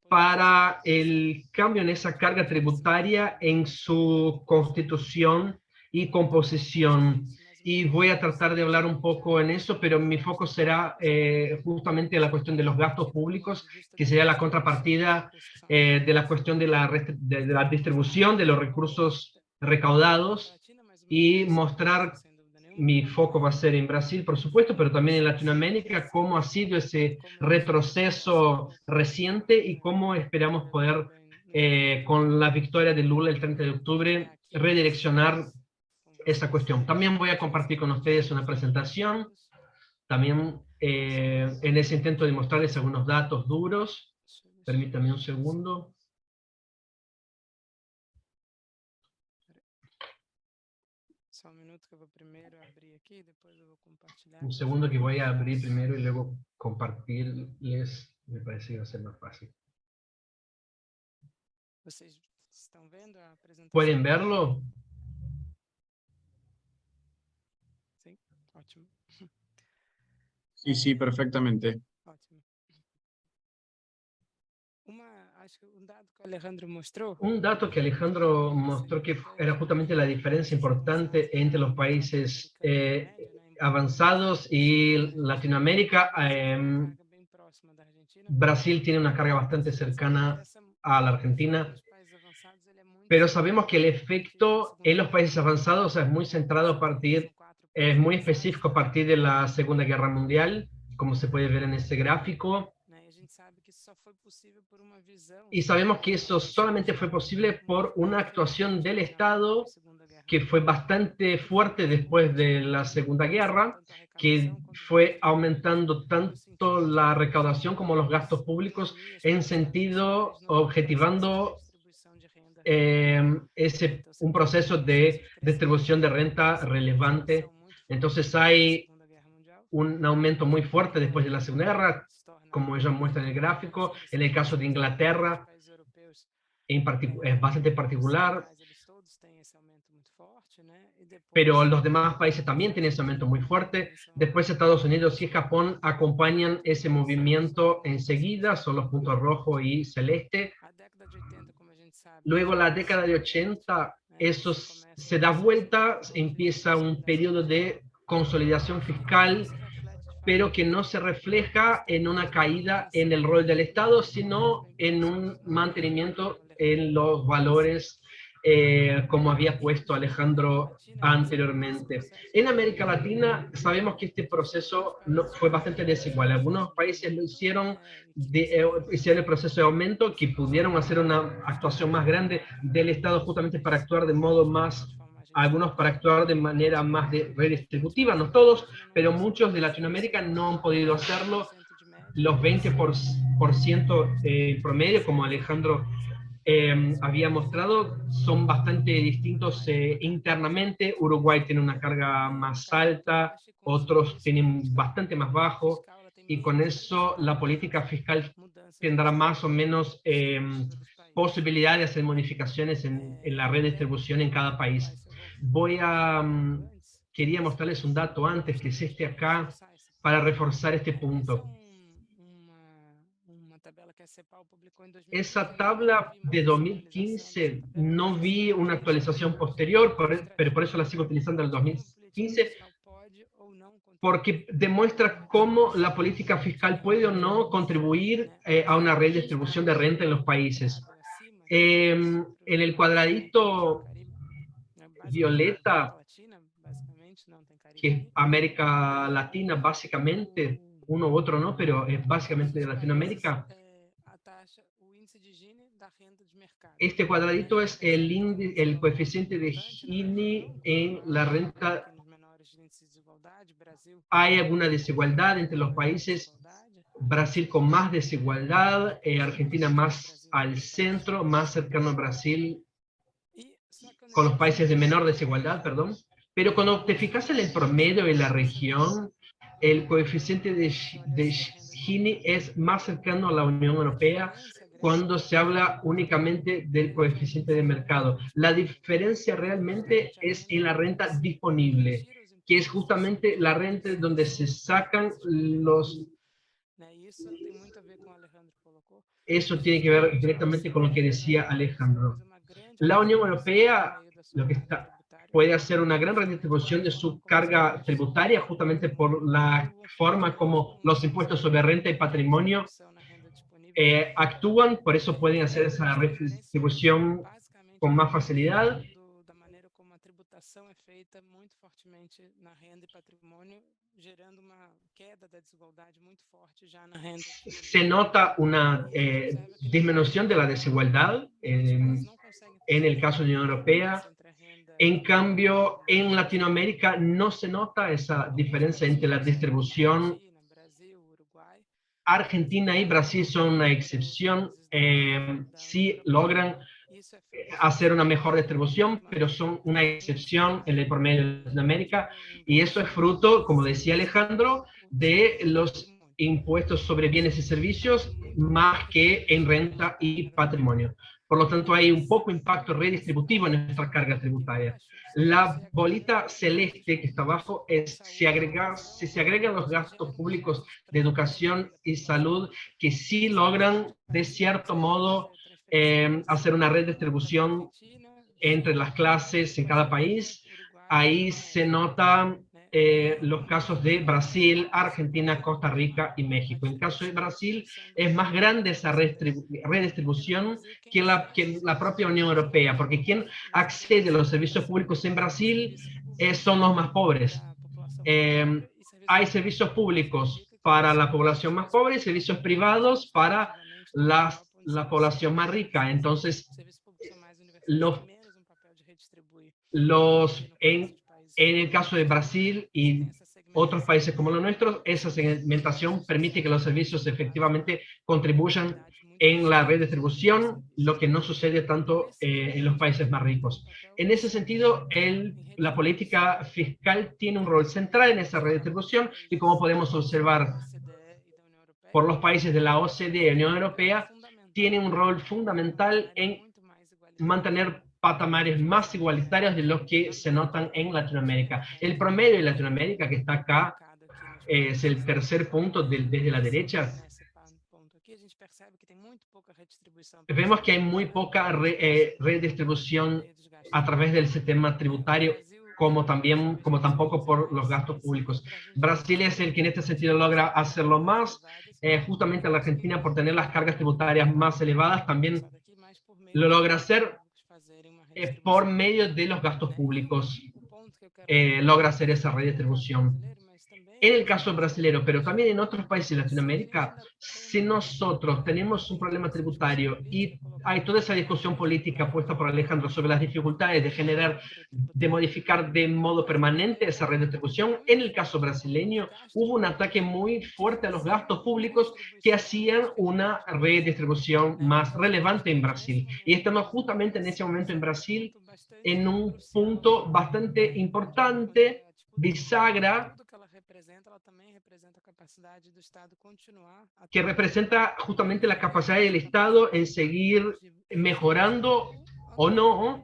para el cambio en esa carga tributaria en su constitución y composición. y voy a tratar de hablar un poco en eso, pero mi foco será justamente la cuestión de los gastos públicos, que sería la contrapartida de la cuestión de la distribución de los recursos recaudados, y mostrar, mi foco va a ser en Brasil, por supuesto, pero también en Latinoamérica, cómo ha sido ese retroceso reciente y cómo esperamos poder, con la victoria de Lula el 30 de octubre, redireccionar esa cuestión. También voy a compartir con ustedes una presentación, también en ese intento de mostrarles algunos datos duros. Permítanme un segundo. Só um minuto que eu vou primeiro abrir aqui, depois eu vou compartilhar. Un segundo que voy a abrir primero y luego compartirles, me parece que va a ser más fácil. Vocês estão vendo a apresentação? ¿Pueden verlo? Sim, ótimo. Sí, sí, perfectamente. Ótimo. Acho que um dado que o Alejandro mostrou. Un dato que Alejandro mostró que era justamente la diferencia importante entre los países avanzados y Latinoamérica. Brasil tiene una carga bastante cercana a la Argentina, pero sabemos que el efecto en los países avanzados es muy centrado a partir, es muy específico a partir de la Segunda Guerra Mundial, como se puede ver en este gráfico. Y sabemos que eso solamente fue posible por una actuación del Estado que fue bastante fuerte después de la Segunda Guerra, que fue aumentando tanto la recaudación como los gastos públicos en sentido objetivando un proceso de distribución de renta relevante. Entonces hay un aumento muy fuerte después de la Segunda Guerra, como ella muestra en el gráfico. En el caso de Inglaterra, es bastante particular, pero los demás países también tienen ese aumento muy fuerte. Después Estados Unidos y Japón acompañan ese movimiento enseguida, son los puntos rojo y celeste. Luego la década de 80, eso se da vuelta, empieza un periodo de consolidación fiscal, pero que no se refleja en una caída en el rol del Estado, sino en un mantenimiento en los valores, como había puesto Alejandro anteriormente. En América Latina sabemos que este proceso fue bastante desigual. Algunos países lo hicieron el proceso de aumento, que pudieron hacer una actuación más grande del Estado justamente para actuar de modo más, algunos para actuar de manera más redistributiva, no todos, pero muchos de Latinoamérica no han podido hacerlo. Los 20% promedio, como Alejandro había mostrado, son bastante distintos internamente. Uruguay tiene una carga más alta, otros tienen bastante más bajo, y con eso la política fiscal tendrá más o menos posibilidad de hacer modificaciones en la redistribución en cada país. Quería mostrarles un dato antes, que es este acá, para reforzar este punto. Esa tabla de 2015, no vi una actualización posterior, pero por eso la sigo utilizando del 2015, porque demuestra cómo la política fiscal puede o no contribuir a una redistribución de renta en los países. En el cuadradito violeta, que es América Latina, básicamente, uno u otro no, pero es básicamente de Latinoamérica. Este cuadradito es el coeficiente de Gini en la renta. Hay alguna desigualdad entre los países. Brasil con más desigualdad, Argentina más al centro, más cercano a Brasil, con los países de menor desigualdad, perdón. Pero cuando te fijas en el promedio de la región, el coeficiente de Gini es más cercano a la Unión Europea cuando se habla únicamente del coeficiente de mercado. La diferencia realmente es en la renta disponible, que es justamente la renta donde se sacan los... Eso tiene que ver directamente con lo que decía Alejandro. La Unión Europea, lo que está... puede hacer una gran redistribución de su carga tributaria justamente por la forma como los impuestos sobre renta y patrimonio actúan, por eso pueden hacer esa redistribución con más facilidad. Da maneira como a tributação é feita muito fortemente na renda e patrimônio, gerando uma queda da desigualdade muito forte já na renda. Se nota una disminución de la desigualdad en el caso de la Unión Europea. En cambio, en Latinoamérica no se nota esa diferencia entre la distribución. Argentina y Brasil son una excepción, sí logran hacer una mejor distribución, pero son una excepción en el promedio de Latinoamérica, y eso es fruto, como decía Alejandro, de los impuestos sobre bienes y servicios más que en renta y patrimonio. Por lo tanto, hay un poco impacto redistributivo en nuestra carga tributaria. La bolita celeste que está abajo es si se agregan los gastos públicos de educación y salud que sí logran, de cierto modo, hacer una redistribución entre las clases en cada país. Ahí se notan los casos de Brasil, Argentina, Costa Rica y México. En el caso de Brasil es más grande esa redistribución que la propia Unión Europea, porque quien accede a los servicios públicos en Brasil son los más pobres. Hay servicios públicos para la población más pobre y servicios privados para la población más rica. Entonces, en el caso de Brasil y otros países como los nuestros, esa segmentación permite que los servicios efectivamente contribuyan en la redistribución, lo que no sucede tanto en los países más ricos. En ese sentido, la política fiscal tiene un rol central en esa redistribución, y como podemos observar por los países de la OCDE y Unión Europea, tiene un rol fundamental en mantener patamares más igualitarios de los que se notan en Latinoamérica. El promedio de Latinoamérica, que está acá, es el tercer punto desde la derecha. Vemos que hay muy poca redistribución a través del sistema tributario, como tampoco por los gastos públicos. Brasil es el que en este sentido logra hacerlo más. Justamente la Argentina, por tener las cargas tributarias más elevadas, también lo logra hacer por medio de los gastos públicos, logra hacer esa redistribución. En el caso brasileño, pero también en otros países de Latinoamérica, si nosotros tenemos un problema tributario y hay toda esa discusión política puesta por Alejandro sobre las dificultades de modificar de modo permanente esa redistribución, en el caso brasileño hubo un ataque muy fuerte a los gastos públicos que hacían una redistribución más relevante en Brasil. Y estamos justamente en ese momento en Brasil en un punto bastante importante, bisagra, que representa justamente la capacidad del Estado en seguir mejorando o no,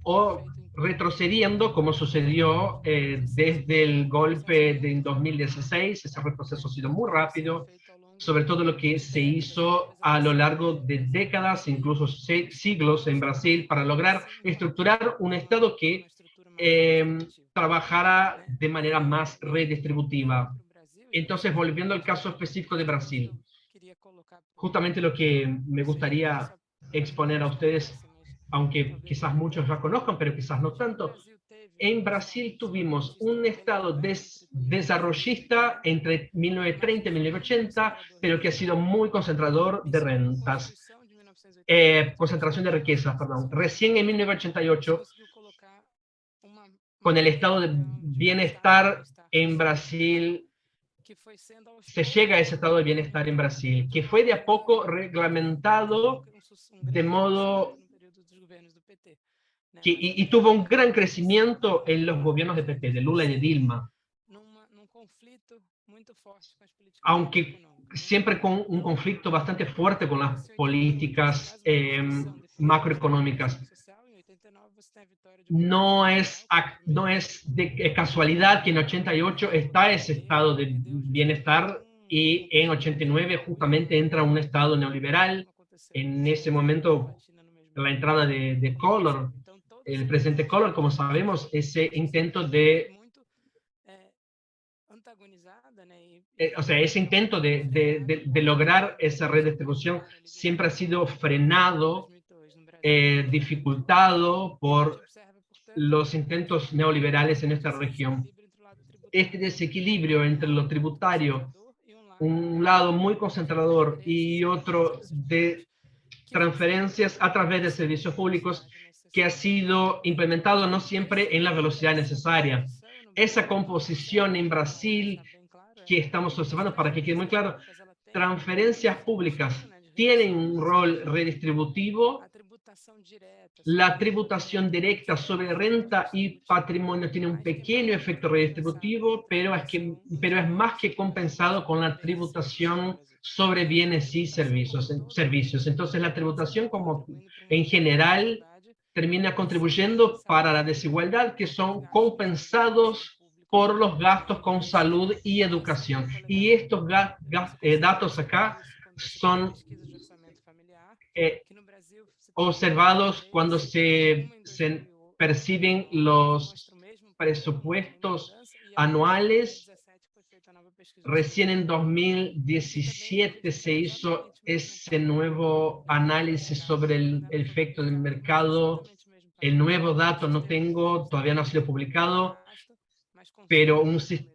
o retrocediendo, como sucedió desde el golpe de 2016. Ese retroceso ha sido muy rápido, sobre todo lo que se hizo a lo largo de décadas, incluso siglos en Brasil, para lograr estructurar un Estado que trabajara de manera más redistributiva. Entonces, volviendo al caso específico de Brasil, justamente lo que me gustaría exponer a ustedes, aunque quizás muchos ya conozcan, pero quizás no tanto, en Brasil tuvimos un Estado desarrollista entre 1930 y 1980, pero que ha sido muy concentrador de rentas, concentración de riquezas, perdón. Recién en 1988, con el estado de bienestar en Brasil, se llega a ese estado de bienestar en Brasil, que fue de a poco reglamentado de modo que, y tuvo un gran crecimiento en los gobiernos de PT, de Lula y de Dilma, aunque siempre con un conflicto bastante fuerte con las políticas macroeconómicas. No es de casualidad que en 88 está ese estado de bienestar y en 89 justamente entra un estado neoliberal. En ese momento, la entrada de Collor el presidente Collor, como sabemos, ese intento de, ese intento de lograr esa redistribución siempre ha sido frenado, dificultado por los intentos neoliberales en esta región. Este desequilibrio entre lo tributario, un lado muy concentrador y otro de transferencias a través de servicios públicos, que ha sido implementado no siempre en la velocidad necesaria. Esa composición en Brasil que estamos observando, para que quede muy claro, transferencias públicas tienen un rol redistributivo. La tributación directa sobre renta y patrimonio tiene un pequeño efecto redistributivo, pero es más que compensado con la tributación sobre bienes y servicios. Entonces, la tributación como en general termina contribuyendo para la desigualdad, que son compensados por los gastos con salud y educación. Y estos datos acá son observados cuando se perciben los presupuestos anuales. Recién en 2017 se hizo ese nuevo análisis sobre el efecto del mercado. El nuevo dato no tengo, todavía no ha sido publicado, pero un sistema.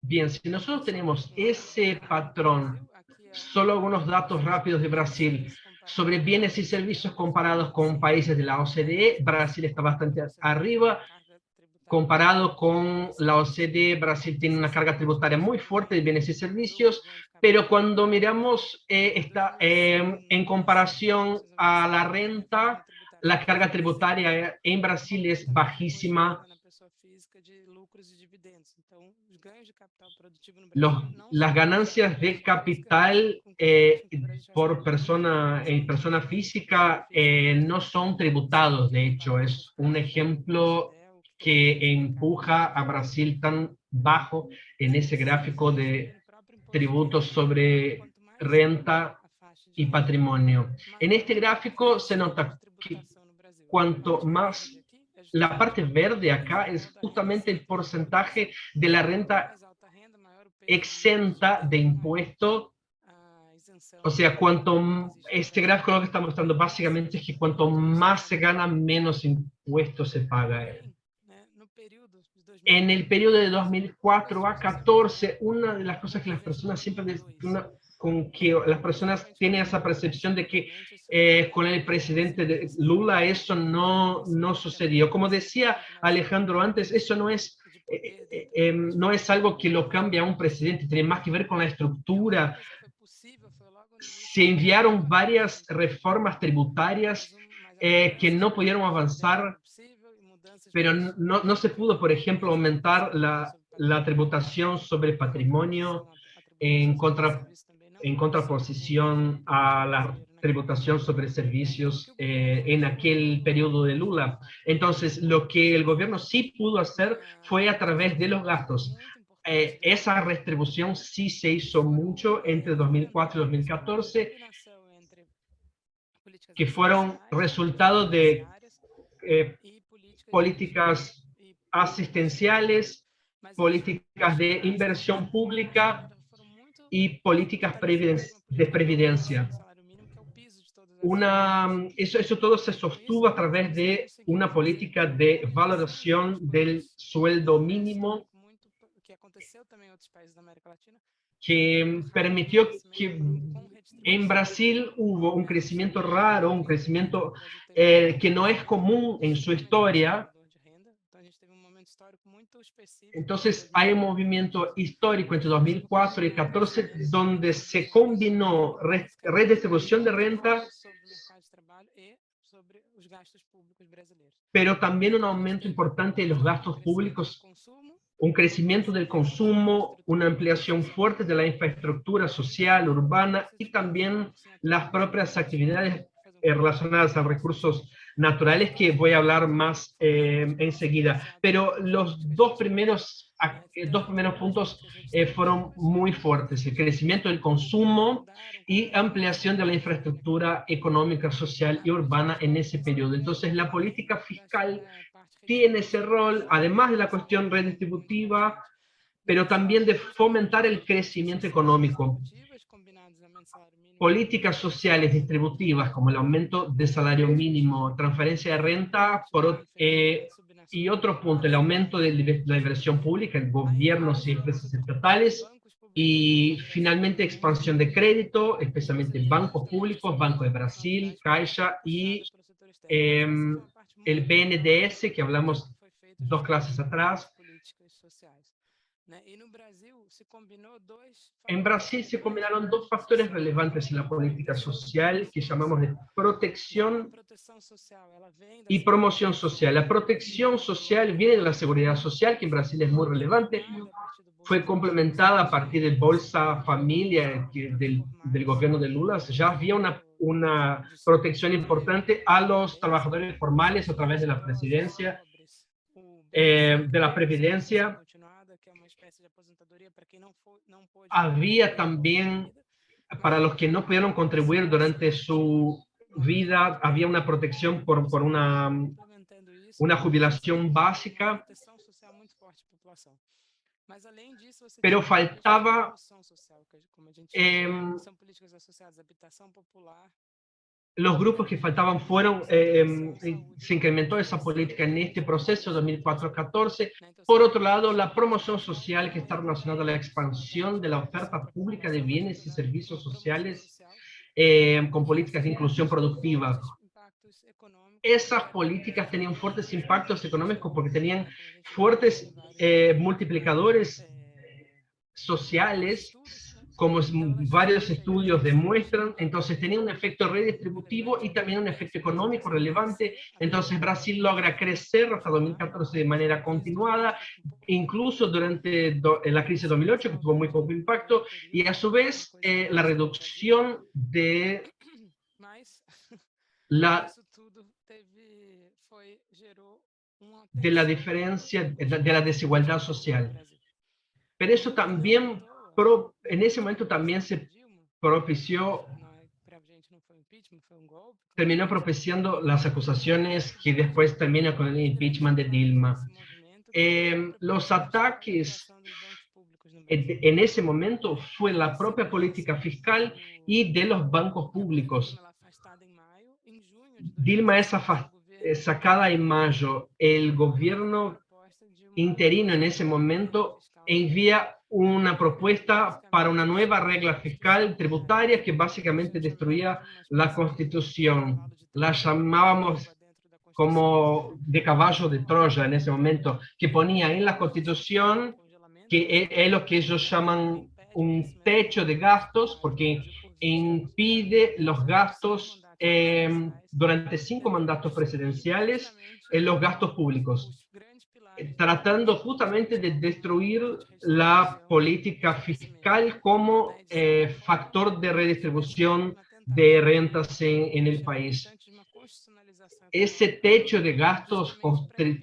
Bien, si nosotros tenemos ese patrón, solo algunos datos rápidos de Brasil, sobre bienes y servicios comparados con países de la OCDE, Brasil está bastante arriba. Comparado con la OCDE, Brasil tiene una carga tributaria muy fuerte de bienes y servicios, pero cuando miramos en comparación a la renta, la carga tributaria en Brasil es bajísima. Las ganancias de capital por persona física no son tributados. De hecho, es un ejemplo que empuja a Brasil tan bajo en ese gráfico de tributos sobre renta y patrimonio. En este gráfico se nota que cuanto más, la parte verde acá es justamente el porcentaje de la renta exenta de impuesto. O sea, este gráfico lo que está mostrando básicamente es que cuanto más se gana, menos impuestos se paga. En el periodo de 2004 a 2014, una de las cosas que las personas siempre, con que las personas tienen esa percepción de que con el presidente Lula eso no sucedió. Como decía Alejandro antes, eso no es algo que lo cambia a un presidente, tiene más que ver con la estructura. Se enviaron varias reformas tributarias que no pudieron avanzar, pero no se pudo, por ejemplo, aumentar la tributación sobre patrimonio en contraposición a la tributación sobre servicios en aquel periodo de Lula. Entonces, lo que el gobierno sí pudo hacer fue a través de los gastos. Esa redistribución sí se hizo mucho entre 2004 y 2014, que fueron resultado de políticas asistenciales, políticas de inversión pública y políticas de previdencia. Eso todo se sostuvo a través de una política de valoración del sueldo mínimo que permitió que en Brasil hubo un crecimiento raro, un crecimiento que no es común en su historia. Entonces hay un movimiento histórico entre 2004 y 2014 donde se combinó redistribución de renta, pero también un aumento importante de los gastos públicos, un crecimiento del consumo, una ampliación fuerte de la infraestructura social, urbana y también las propias actividades relacionadas a recursos naturales, que voy a hablar más enseguida. Pero los dos primeros dos primeros puntos fueron muy fuertes: el crecimiento del consumo y ampliación de la infraestructura económica, social y urbana en ese periodo. Entonces, la política fiscal tiene ese rol, además de la cuestión redistributiva, pero también de fomentar el crecimiento económico. Políticas sociales distributivas, como el aumento del salario mínimo, transferencia de renta, y otro punto, el aumento de la inversión pública en gobiernos y empresas estatales, y finalmente expansión de crédito, especialmente bancos públicos, Banco de Brasil, Caixa y el BNDES, que hablamos 2 clases atrás. En Brasil se combinaron 2 factores relevantes en la política social que llamamos de protección y promoción social. La protección social viene de la seguridad social, que en Brasil es muy relevante. Fue complementada a partir del Bolsa Familia del gobierno de Lula. Ya había una protección importante a los trabajadores formales a través de la presidencia, de la previdencia. Había también, para los que no pudieron contribuir durante su vida, había una protección por una jubilación básica, pero faltaba los grupos que faltaban fueron, se incrementó esa política en este proceso 2004-14. Por otro lado, la promoción social, que está relacionada a la expansión de la oferta pública de bienes y servicios sociales con políticas de inclusión productiva. Esas políticas tenían fuertes impactos económicos porque tenían fuertes multiplicadores sociales, como varios estudios demuestran. Entonces tenía un efecto redistributivo y también un efecto económico relevante. Entonces Brasil logra crecer hasta 2014 de manera continuada, incluso durante la crisis de 2008, que tuvo muy poco impacto, y a su vez la reducción de la diferencia, de la desigualdad social. Pero eso también, en ese momento también se propició, terminó propiciando las acusaciones que después terminan con el impeachment de Dilma. Los ataques en ese momento fue la propia política fiscal y de los bancos públicos. Dilma es sacada en mayo. El gobierno interino en ese momento envía una propuesta para una nueva regla fiscal tributaria que básicamente destruía la Constitución. La llamábamos como de caballo de Troya en ese momento, que ponía en la Constitución, que es lo que ellos llaman un techo de gastos, porque impide los gastos durante 5 mandatos presidenciales en los gastos públicos, tratando justamente de destruir la política fiscal como factor de redistribución de rentas en el país. Ese techo de gastos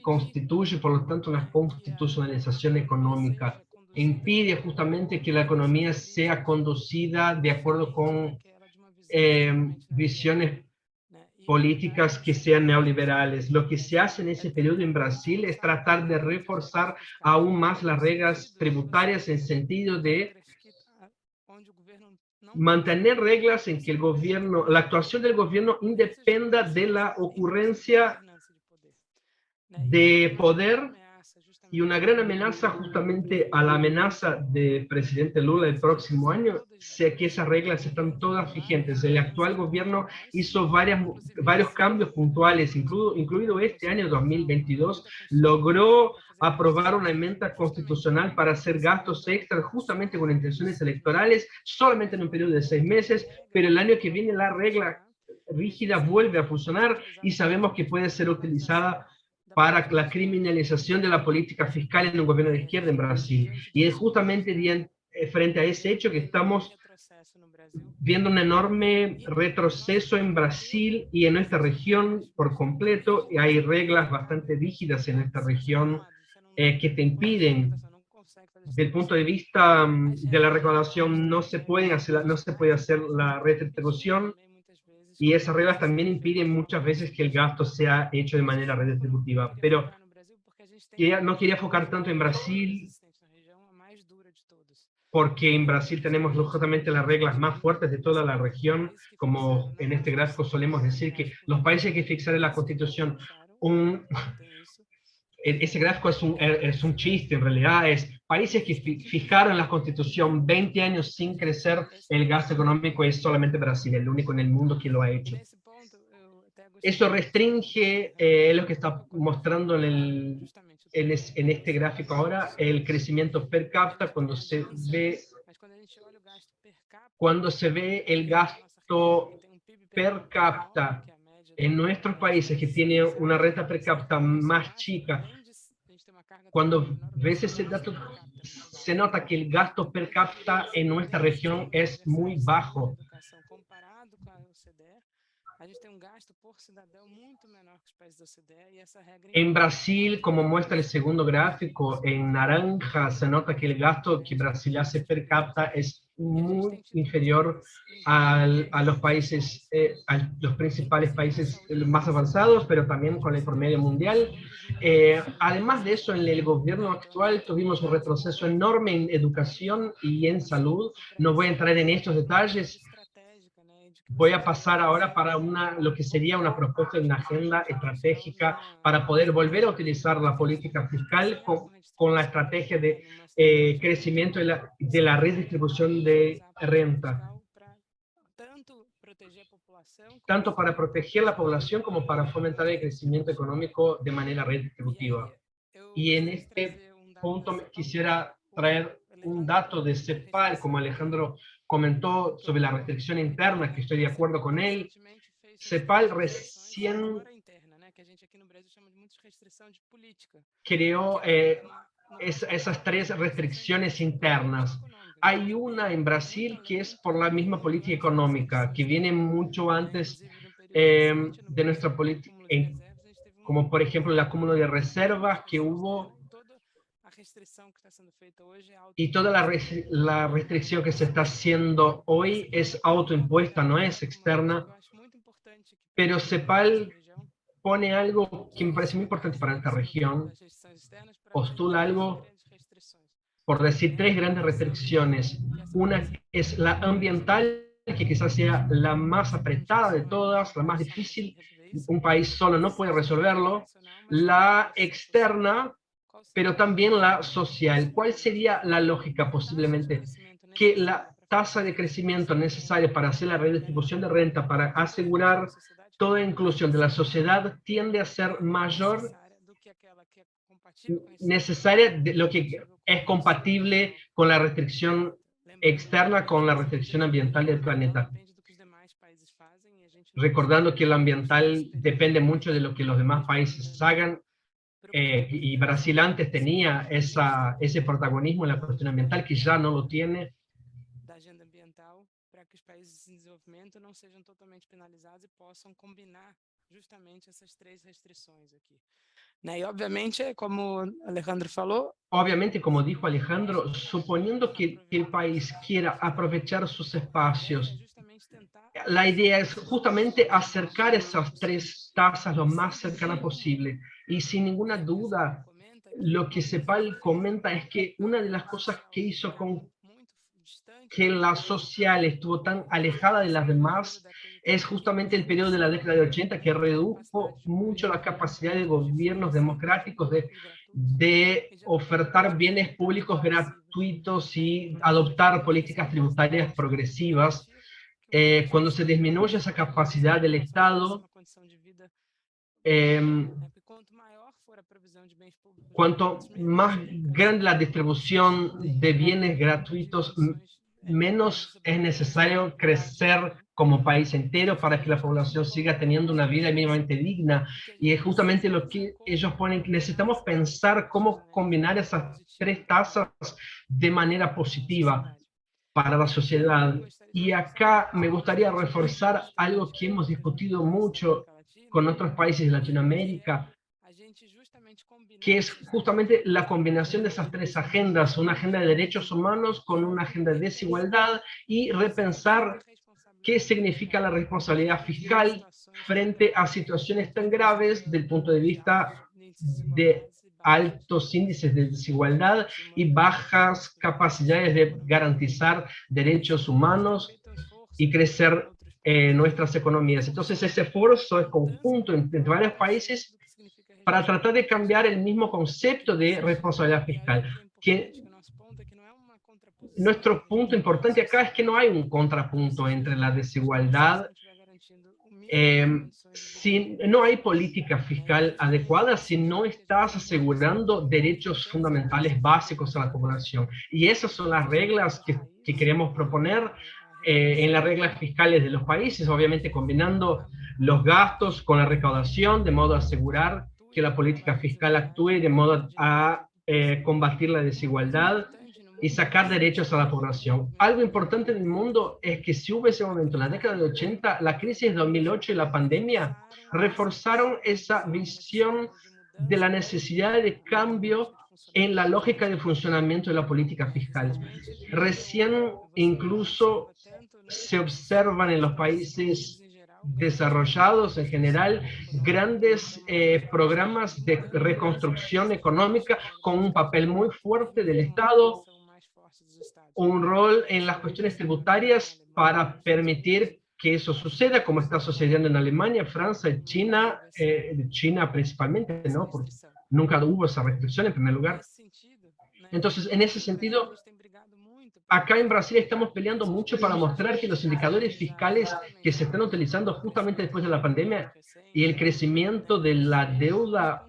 constituye, por lo tanto, una constitucionalización económica. Impide justamente que la economía sea conducida de acuerdo con visiones políticas que sean neoliberales. Lo que se hace en ese periodo en Brasil es tratar de reforzar aún más las reglas tributarias en sentido de mantener reglas en que el gobierno, la actuación del gobierno independa de la ocurrencia de poder, y una gran amenaza justamente a la amenaza del presidente Lula el próximo año, sé que esas reglas están todas vigentes. El actual gobierno hizo varios cambios puntuales, incluido este año 2022, logró aprobar una enmienda constitucional para hacer gastos extras justamente con intenciones electorales, solamente en un periodo de 6 meses, pero el año que viene la regla rígida vuelve a funcionar y sabemos que puede ser utilizada para la criminalización de la política fiscal en un gobierno de izquierda en Brasil. Y es justamente frente a ese hecho que estamos viendo un enorme retroceso en Brasil y en nuestra región por completo. Y hay reglas bastante rígidas en esta región que te impiden del punto de vista de la recaudación no se puede hacer la redistribución, y esas reglas también impiden muchas veces que el gasto sea hecho de manera redistributiva. Pero no quería enfocar tanto en Brasil, porque en Brasil tenemos justamente las reglas más fuertes de toda la región, como en este gráfico solemos decir que los países que fixaron en la Constitución ese gráfico es un chiste, en realidad es países que fijaron en la Constitución 20 años sin crecer el gasto económico, es solamente Brasil, el único en el mundo que lo ha hecho. Eso restringe, lo que está mostrando en este gráfico ahora, el crecimiento per cápita cuando se ve el gasto per cápita en nuestros países que tiene una renta per cápita más chica. Cuando ves ese dato, se nota que el gasto per cápita en nuestra región es muy bajo. En Brasil, como muestra el segundo gráfico, en naranja se nota que el gasto que Brasil hace per cápita es muy inferior a los países, a los principales países más avanzados, pero también con el promedio mundial. Además de eso, en el gobierno actual tuvimos un retroceso enorme en educación y en salud. No voy a entrar en estos detalles. Voy a pasar ahora para lo que sería una propuesta de una agenda estratégica para poder volver a utilizar la política fiscal con la estrategia de crecimiento de la redistribución de renta, tanto para proteger la población como para fomentar el crecimiento económico de manera redistributiva. Y en este punto quisiera traer un dato de CEPAL, como Alejandro comentó sobre la restricción interna, que estoy de acuerdo con él. CEPAL recién creó esas 3 restricciones internas. Hay una en Brasil que es por la misma política económica, que viene mucho antes de nuestra política, como por ejemplo el acúmulo de reservas que hubo, y toda la restricción que se está haciendo hoy es autoimpuesta, no es externa, pero CEPAL pone algo que me parece muy importante para esta región, postula algo, por decir 3 grandes restricciones. Una es la ambiental, que quizás sea la más apretada de todas, la más difícil, un país solo no puede resolverlo. La externa, pero también la social. ¿Cuál sería la lógica posiblemente? Que la tasa de crecimiento necesaria para hacer la redistribución de renta, para asegurar toda inclusión de la sociedad, tiende a ser mayor necesaria de lo que es compatible con la restricción externa, con la restricción ambiental del planeta. Recordando que lo ambiental depende mucho de lo que los demás países hagan, y Brasil antes tenía ese protagonismo en la cuestión ambiental, que ya no lo tiene. Para que los países en desenvolvimento no sean totalmente penalizados y puedan combinar justamente esas 3 restricciones aquí. Y obviamente, como Alejandro falou, obviamente, como dijo Alejandro, suponiendo que el país quiera aprovechar sus espacios, la idea es justamente acercar esas 3 tasas lo más cercana posible. Y sin ninguna duda, lo que CEPAL comenta es que una de las cosas que hizo con que la social estuvo tan alejada de las demás es justamente el periodo de la década de 80, que redujo mucho la capacidad de gobiernos democráticos de ofertar bienes públicos gratuitos y adoptar políticas tributarias progresivas. Cuando se disminuye esa capacidad del Estado, cuanto más grande la distribución de bienes gratuitos, menos es necesario crecer como país entero para que la población siga teniendo una vida mínimamente digna. Y es justamente lo que ellos ponen, que necesitamos pensar cómo combinar esas 3 tasas de manera positiva para la sociedad. Y acá me gustaría reforzar algo que hemos discutido mucho con otros países de Latinoamérica, que es justamente la combinación de esas tres agendas, una agenda de derechos humanos con una agenda de desigualdad, y repensar qué significa la responsabilidad fiscal frente a situaciones tan graves del punto de vista de altos índices de desigualdad y bajas capacidades de garantizar derechos humanos y crecer nuestras economías. Entonces ese esfuerzo es conjunto entre varios países para tratar de cambiar el mismo concepto de responsabilidad fiscal. Que nuestro punto importante acá es que no hay un contrapunto entre la desigualdad. Si no hay política fiscal adecuada, si no estás asegurando derechos fundamentales básicos a la población. Y esas son las reglas que queremos proponer en las reglas fiscales de los países, obviamente combinando los gastos con la recaudación, de modo a asegurar que la política fiscal actúe de modo a combatir la desigualdad y sacar derechos a la población. Algo importante en el mundo es que si hubo ese momento, en la década de 80, la crisis de 2008 y la pandemia reforzaron esa visión de la necesidad de cambio en la lógica de funcionamiento de la política fiscal. Recién incluso se observan en los países desarrollados en general grandes programas de reconstrucción económica con un papel muy fuerte del Estado, un rol en las cuestiones tributarias para permitir que eso suceda, como está sucediendo en Alemania, Francia, China, China principalmente, ¿no? Porque nunca hubo esa restricción en primer lugar. Entonces, en ese sentido, acá en Brasil estamos peleando mucho para mostrar que los indicadores fiscales que se están utilizando justamente después de la pandemia y el crecimiento de la deuda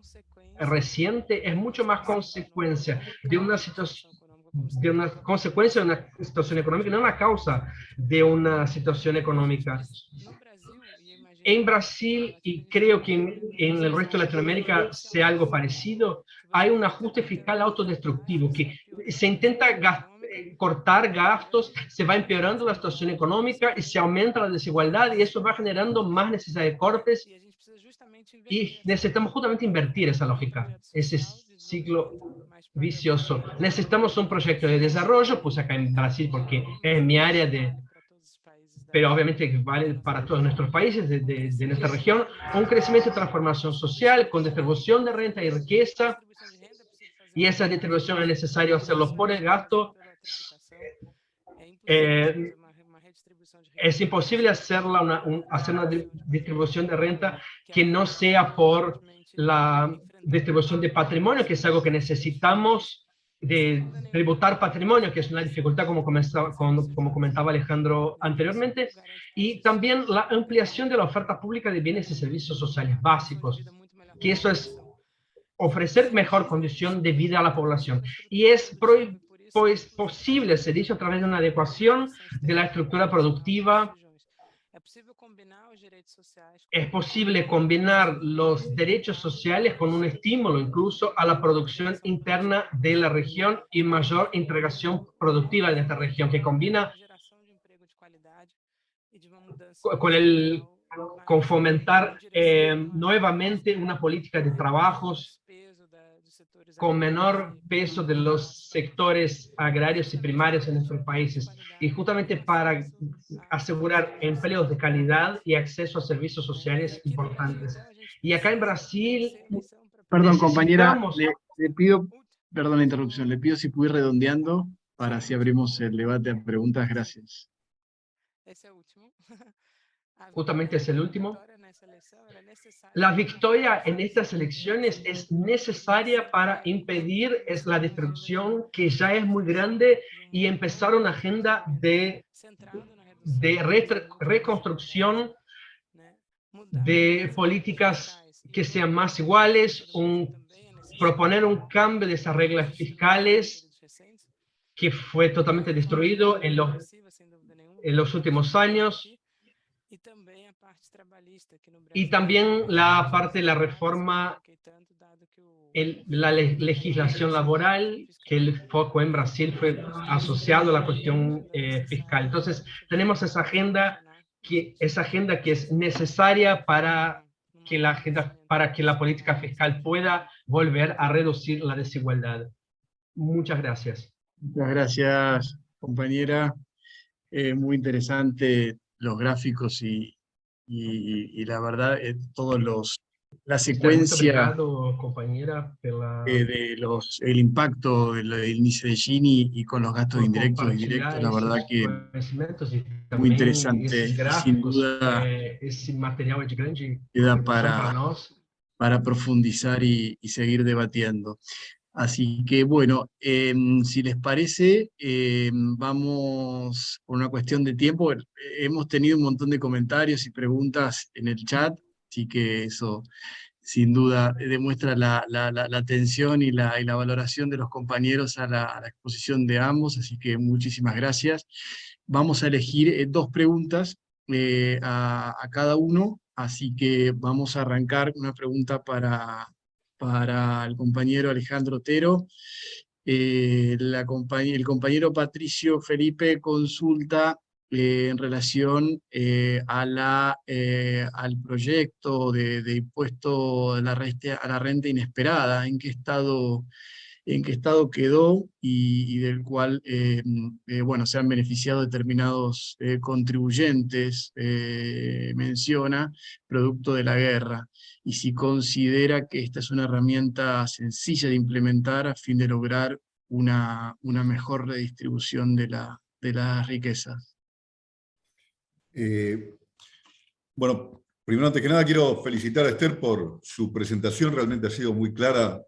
reciente es mucho más consecuencia de una situación económica, no una causa de una situación económica. En Brasil, y creo que en el resto de Latinoamérica sea algo parecido, hay un ajuste fiscal autodestructivo, que se intenta cortar gastos, se va empeorando la situación económica y se aumenta la desigualdad, y eso va generando más necesidad de cortes, y necesitamos justamente invertir esa lógica, ese ciclo vicioso. Necesitamos un proyecto de desarrollo, pues acá en Brasil, porque es mi área pero obviamente vale para todos nuestros países de nuestra región, un crecimiento y transformación social con distribución de renta y riqueza, y esa distribución es necesario hacerlo por el gasto. Es imposible hacer una distribución de renta que no sea por la distribución de patrimonio, que es algo que necesitamos, de tributar patrimonio, que es una dificultad, como comentaba Alejandro anteriormente, y también la ampliación de la oferta pública de bienes y servicios sociales básicos, que eso es ofrecer mejor condición de vida a la población. Y es posible, se dice, a través de una adecuación de la estructura productiva. Es posible combinar los derechos sociales con un estímulo incluso a la producción interna de la región y mayor integración productiva de esta región, que combina con fomentar nuevamente una política de trabajos con menor peso de los sectores agrarios y primarios en nuestros países, y justamente para asegurar empleos de calidad y acceso a servicios sociales importantes. Y acá en Brasil... Perdón, compañera, le pido, perdón la interrupción, le pido si puedo ir redondeando para así abrimos el debate a preguntas. Gracias. Justamente es el último. La victoria en estas elecciones es necesaria para impedir la destrucción, que ya es muy grande, y empezar una agenda de reconstrucción de políticas que sean más iguales, proponer un cambio de esas reglas fiscales que fue totalmente destruido en los últimos años. Y también la parte de la reforma, la legislación laboral, que el foco en Brasil fue asociado a la cuestión fiscal. Entonces, tenemos esa agenda que es necesaria para para que la política fiscal pueda volver a reducir la desigualdad. Muchas gracias. Muchas gracias, compañera. Muy interesante los gráficos y la verdad, la secuencia Muito obrigado, compañera, el impacto del índice de Gini y con los gastos indirectos y directos, la verdad que muy interesante. Sin duda esse material é de grande queda contribuição para nós. para profundizar y seguir debatiendo. Así que bueno, si les parece, vamos por una cuestión de tiempo. Hemos tenido un montón de comentarios y preguntas en el chat, así que eso sin duda demuestra la atención y la valoración de los compañeros a la exposición de ambos, así que muchísimas gracias. Vamos a elegir dos preguntas a cada uno, así que vamos a arrancar una pregunta para el compañero Alejandro Otero. El compañero Patricio Felipe consulta en relación al proyecto de impuesto a la renta inesperada, en qué estado quedó y del cual bueno, se han beneficiado determinados contribuyentes, menciona, producto de la guerra, y si considera que esta es una herramienta sencilla de implementar a fin de lograr una mejor redistribución de las riquezas. Bueno, primero, antes que nada, quiero felicitar a Esther por su presentación, realmente ha sido muy clara,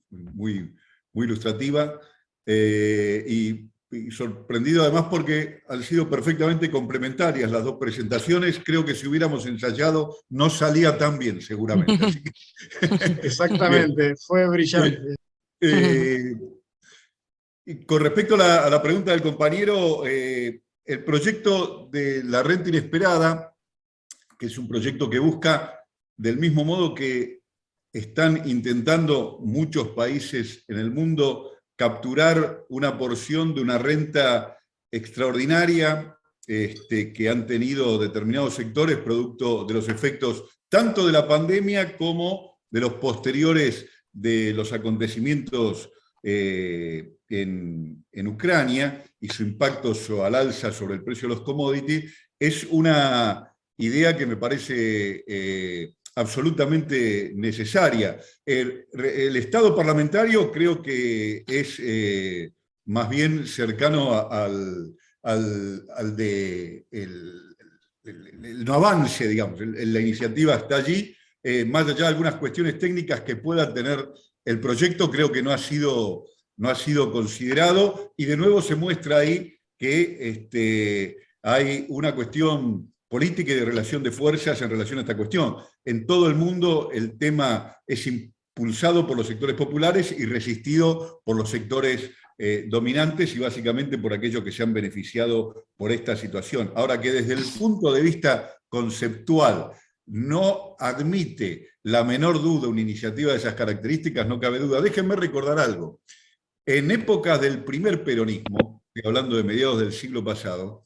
muy ilustrativa, y sorprendido además porque han sido perfectamente complementarias las dos presentaciones. Creo que si hubiéramos ensayado no salía tan bien, seguramente. Así que... Exactamente, fue brillante. Y con respecto a la pregunta del compañero, el proyecto de la renta inesperada, que es un proyecto que busca, del mismo modo que están intentando muchos países en el mundo, capturar una porción de una renta extraordinaria que han tenido determinados sectores producto de los efectos tanto de la pandemia como de los posteriores de los acontecimientos en Ucrania y su impacto al alza sobre el precio de los commodities. Es una idea que me parece absolutamente necesaria. El Estado parlamentario creo que es más bien cercano al no avance, digamos. La iniciativa está allí, más allá de algunas cuestiones técnicas que pueda tener el proyecto, creo que no ha sido considerado, y de nuevo se muestra ahí que hay una cuestión política y de relación de fuerzas en relación a esta cuestión. En todo el mundo el tema es impulsado por los sectores populares y resistido por los sectores dominantes y básicamente por aquellos que se han beneficiado por esta situación. Ahora, que desde el punto de vista conceptual no admite la menor duda una iniciativa de esas características, no cabe duda. Déjenme recordar algo. En épocas del primer peronismo, hablando de mediados del siglo pasado,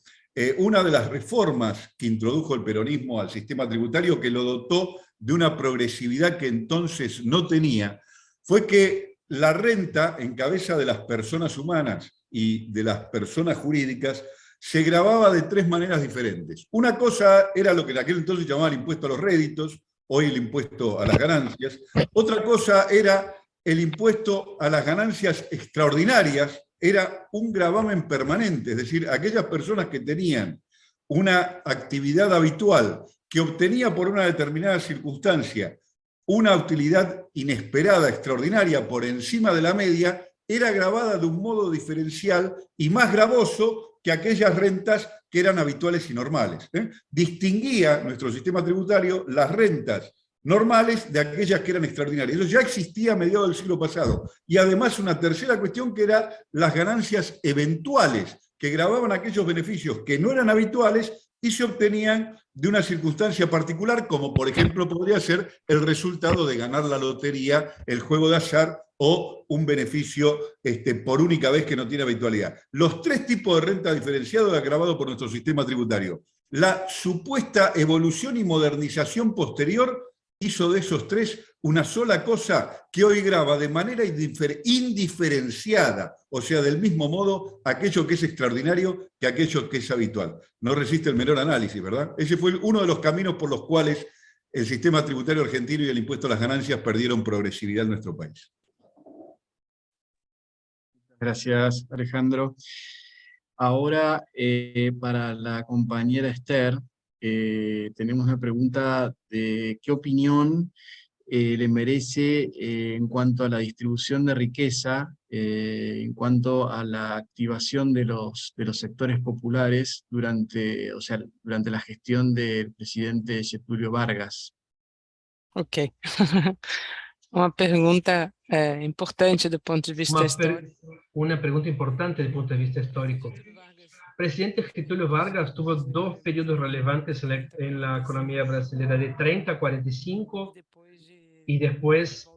una de las reformas que introdujo el peronismo al sistema tributario, que lo dotó de una progresividad que entonces no tenía, fue que la renta en cabeza de las personas humanas y de las personas jurídicas se gravaba de tres maneras diferentes. Una cosa era lo que en aquel entonces llamaban el impuesto a los réditos, hoy el impuesto a las ganancias. Otra cosa era el impuesto a las ganancias extraordinarias, era un gravamen permanente, es decir, aquellas personas que tenían una actividad habitual, que obtenía por una determinada circunstancia una utilidad inesperada, extraordinaria, por encima de la media, era gravada de un modo diferencial y más gravoso que aquellas rentas que eran habituales y normales. Distinguía nuestro sistema tributario las rentas normales de aquellas que eran extraordinarias. Eso ya existía a mediados del siglo pasado. Y además una tercera cuestión, que era las ganancias eventuales, que gravaban aquellos beneficios que no eran habituales y se obtenían de una circunstancia particular, como por ejemplo podría ser el resultado de ganar la lotería, el juego de azar o un beneficio por única vez que no tiene habitualidad. Los tres tipos de renta diferenciado agravados por nuestro sistema tributario. La supuesta evolución y modernización posterior hizo de esos tres una sola cosa que hoy graba de manera indiferenciada, o sea, del mismo modo, aquello que es extraordinario que aquello que es habitual. No resiste el menor análisis, ¿verdad? Ese fue uno de los caminos por los cuales el sistema tributario argentino y el impuesto a las ganancias perdieron progresividad en nuestro país. Gracias, Alejandro. Ahora, para la compañera Esther, tenemos una pregunta de qué opinión le merece en cuanto a la distribución de riqueza, en cuanto a la activación de los sectores populares durante la gestión del presidente Getúlio Vargas. Ok. Uma pergunta importante do ponto de vista histórico. Una pregunta importante desde el punto de vista histórico. El presidente Getúlio Vargas tuvo dos periodos relevantes en la economía brasileña, de 30 a 45, y después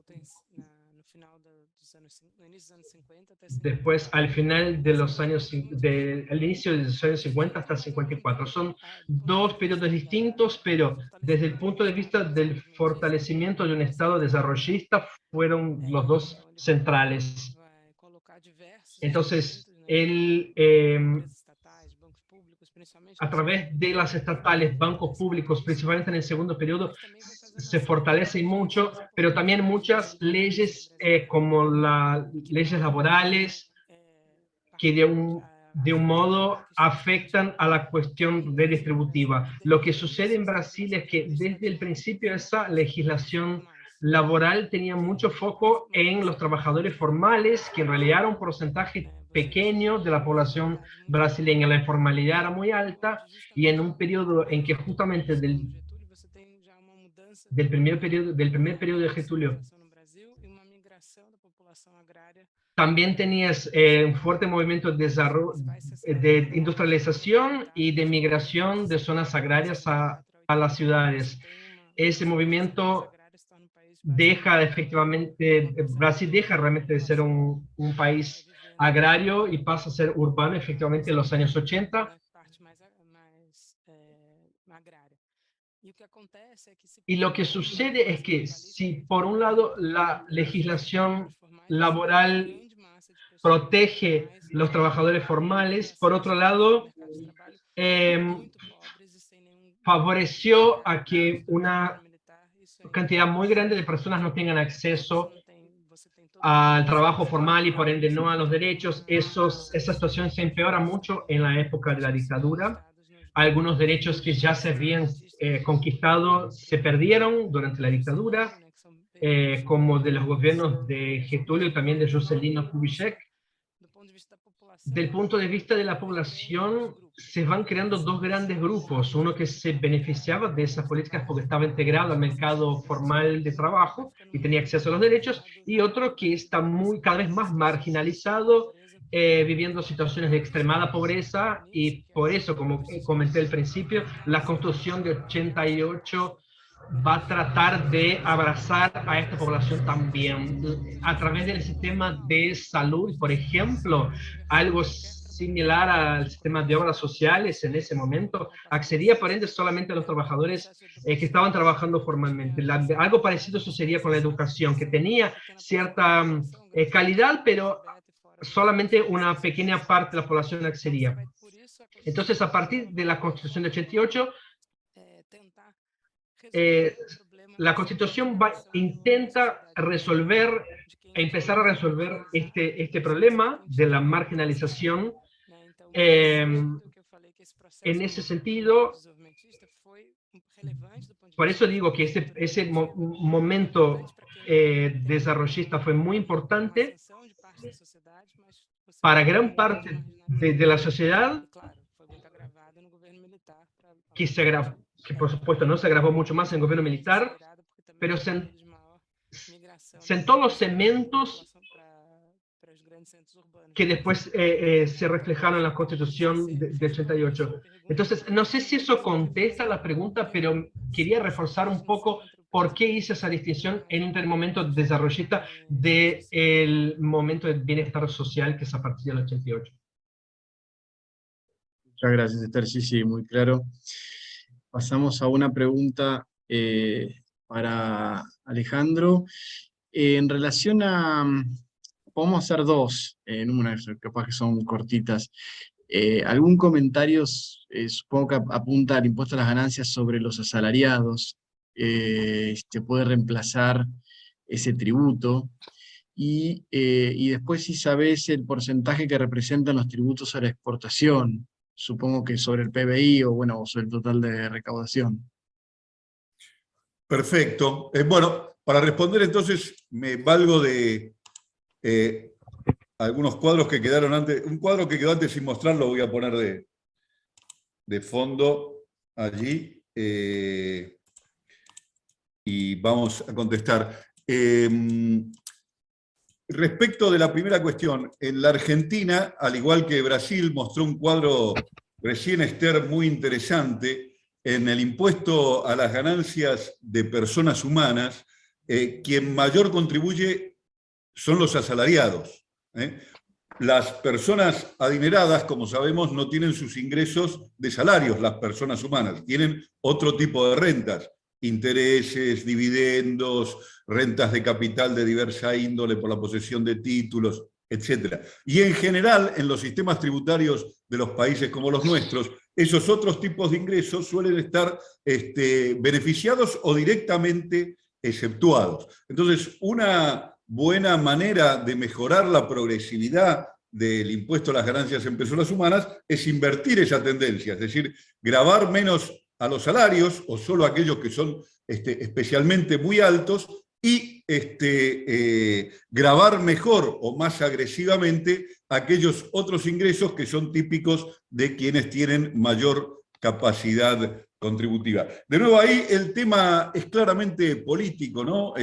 al final de los años, al inicio de los años 50 hasta 54. Son dos periodos distintos, pero desde el punto de vista del fortalecimiento de un Estado desarrollista fueron los dos centrales. Entonces, él, a través de las estatales, bancos públicos, principalmente en el segundo periodo, se fortalece mucho, pero también muchas leyes como las leyes laborales que de un modo afectan a la cuestión redistributiva. Lo que sucede en Brasil es que desde el principio esa legislación laboral tenía mucho foco en los trabajadores formales, que en realidad era un porcentaje pequeño de la población brasileña. La informalidad era muy alta, y en un periodo en que justamente del primer periodo de Getúlio también tenías un fuerte movimiento de industrialización y de migración de zonas agrarias a las ciudades. Ese movimiento Brasil deja realmente de ser un país agrario y pasa a ser urbano efectivamente en los años 80. Y lo que sucede es que si por un lado la legislación laboral protege los trabajadores formales, por otro lado favoreció a que una cantidad muy grande de personas no tengan acceso al trabajo formal y por ende no a los derechos. Esa situación se empeora mucho en la época de la dictadura. Algunos derechos que ya se habían conquistado se perdieron durante la dictadura, como de los gobiernos de Getúlio y también de Juscelino Kubitschek. Del punto de vista de la población, se van creando dos grandes grupos. Uno que se beneficiaba de esas políticas porque estaba integrado al mercado formal de trabajo y tenía acceso a los derechos, y otro que está cada vez más marginalizado, viviendo situaciones de extremada pobreza, y por eso, como comenté al principio, la Constitución de 88 va a tratar de abrazar a esta población también a través del sistema de salud, por ejemplo, algo similar al sistema de obras sociales en ese momento, accedía por ende solamente a los trabajadores que estaban trabajando formalmente. Algo parecido sucedía con la educación, que tenía cierta calidad, pero solamente una pequeña parte de la población accedía. Entonces, a partir de la Constitución de 88, la Constitución intenta empezar a resolver este problema de la marginalización. En ese sentido, por eso digo que ese momento desarrollista fue muy importante para gran parte de la sociedad, que por supuesto no se agravó mucho más en el gobierno militar, pero sentó los cementos que después se reflejaron en la Constitución de 88. Entonces, no sé si eso contesta la pregunta, pero quería reforzar un poco por qué hice esa distinción entre el momento desarrollista del momento de bienestar social, que es a partir del 88. Muchas gracias, Esther. Sí, muy claro. Pasamos a una pregunta para Alejandro. En relación a, podemos hacer dos en una, capaz que son cortitas. ¿Algún comentario, supongo que apunta al impuesto a las ganancias sobre los asalariados? ¿Puede reemplazar ese tributo? Y después, si sabés el porcentaje que representan los tributos a la exportación, supongo que sobre el PBI o bueno, o sobre el total de recaudación. Perfecto. Bueno, para responder entonces me valgo de algunos cuadros que quedaron antes. Un cuadro que quedó antes sin mostrar lo voy a poner de fondo allí. Y vamos a contestar. Respecto de la primera cuestión, en la Argentina, al igual que Brasil, mostró un cuadro recién Esther muy interesante. En el impuesto a las ganancias de personas humanas, quien mayor contribuye son los asalariados. Las personas adineradas, como sabemos, no tienen sus ingresos de salarios, las personas humanas, tienen otro tipo de rentas. Intereses, dividendos, rentas de capital de diversa índole por la posesión de títulos, etc. Y en general, en los sistemas tributarios de los países como los nuestros, esos otros tipos de ingresos suelen estar beneficiados o directamente exceptuados. Entonces, una buena manera de mejorar la progresividad del impuesto a las ganancias en personas humanas es invertir esa tendencia, es decir, gravar menos a los salarios, o solo aquellos que son especialmente muy altos, y gravar mejor o más agresivamente aquellos otros ingresos que son típicos de quienes tienen mayor capacidad contributiva. De nuevo, ahí el tema es claramente político, ¿no?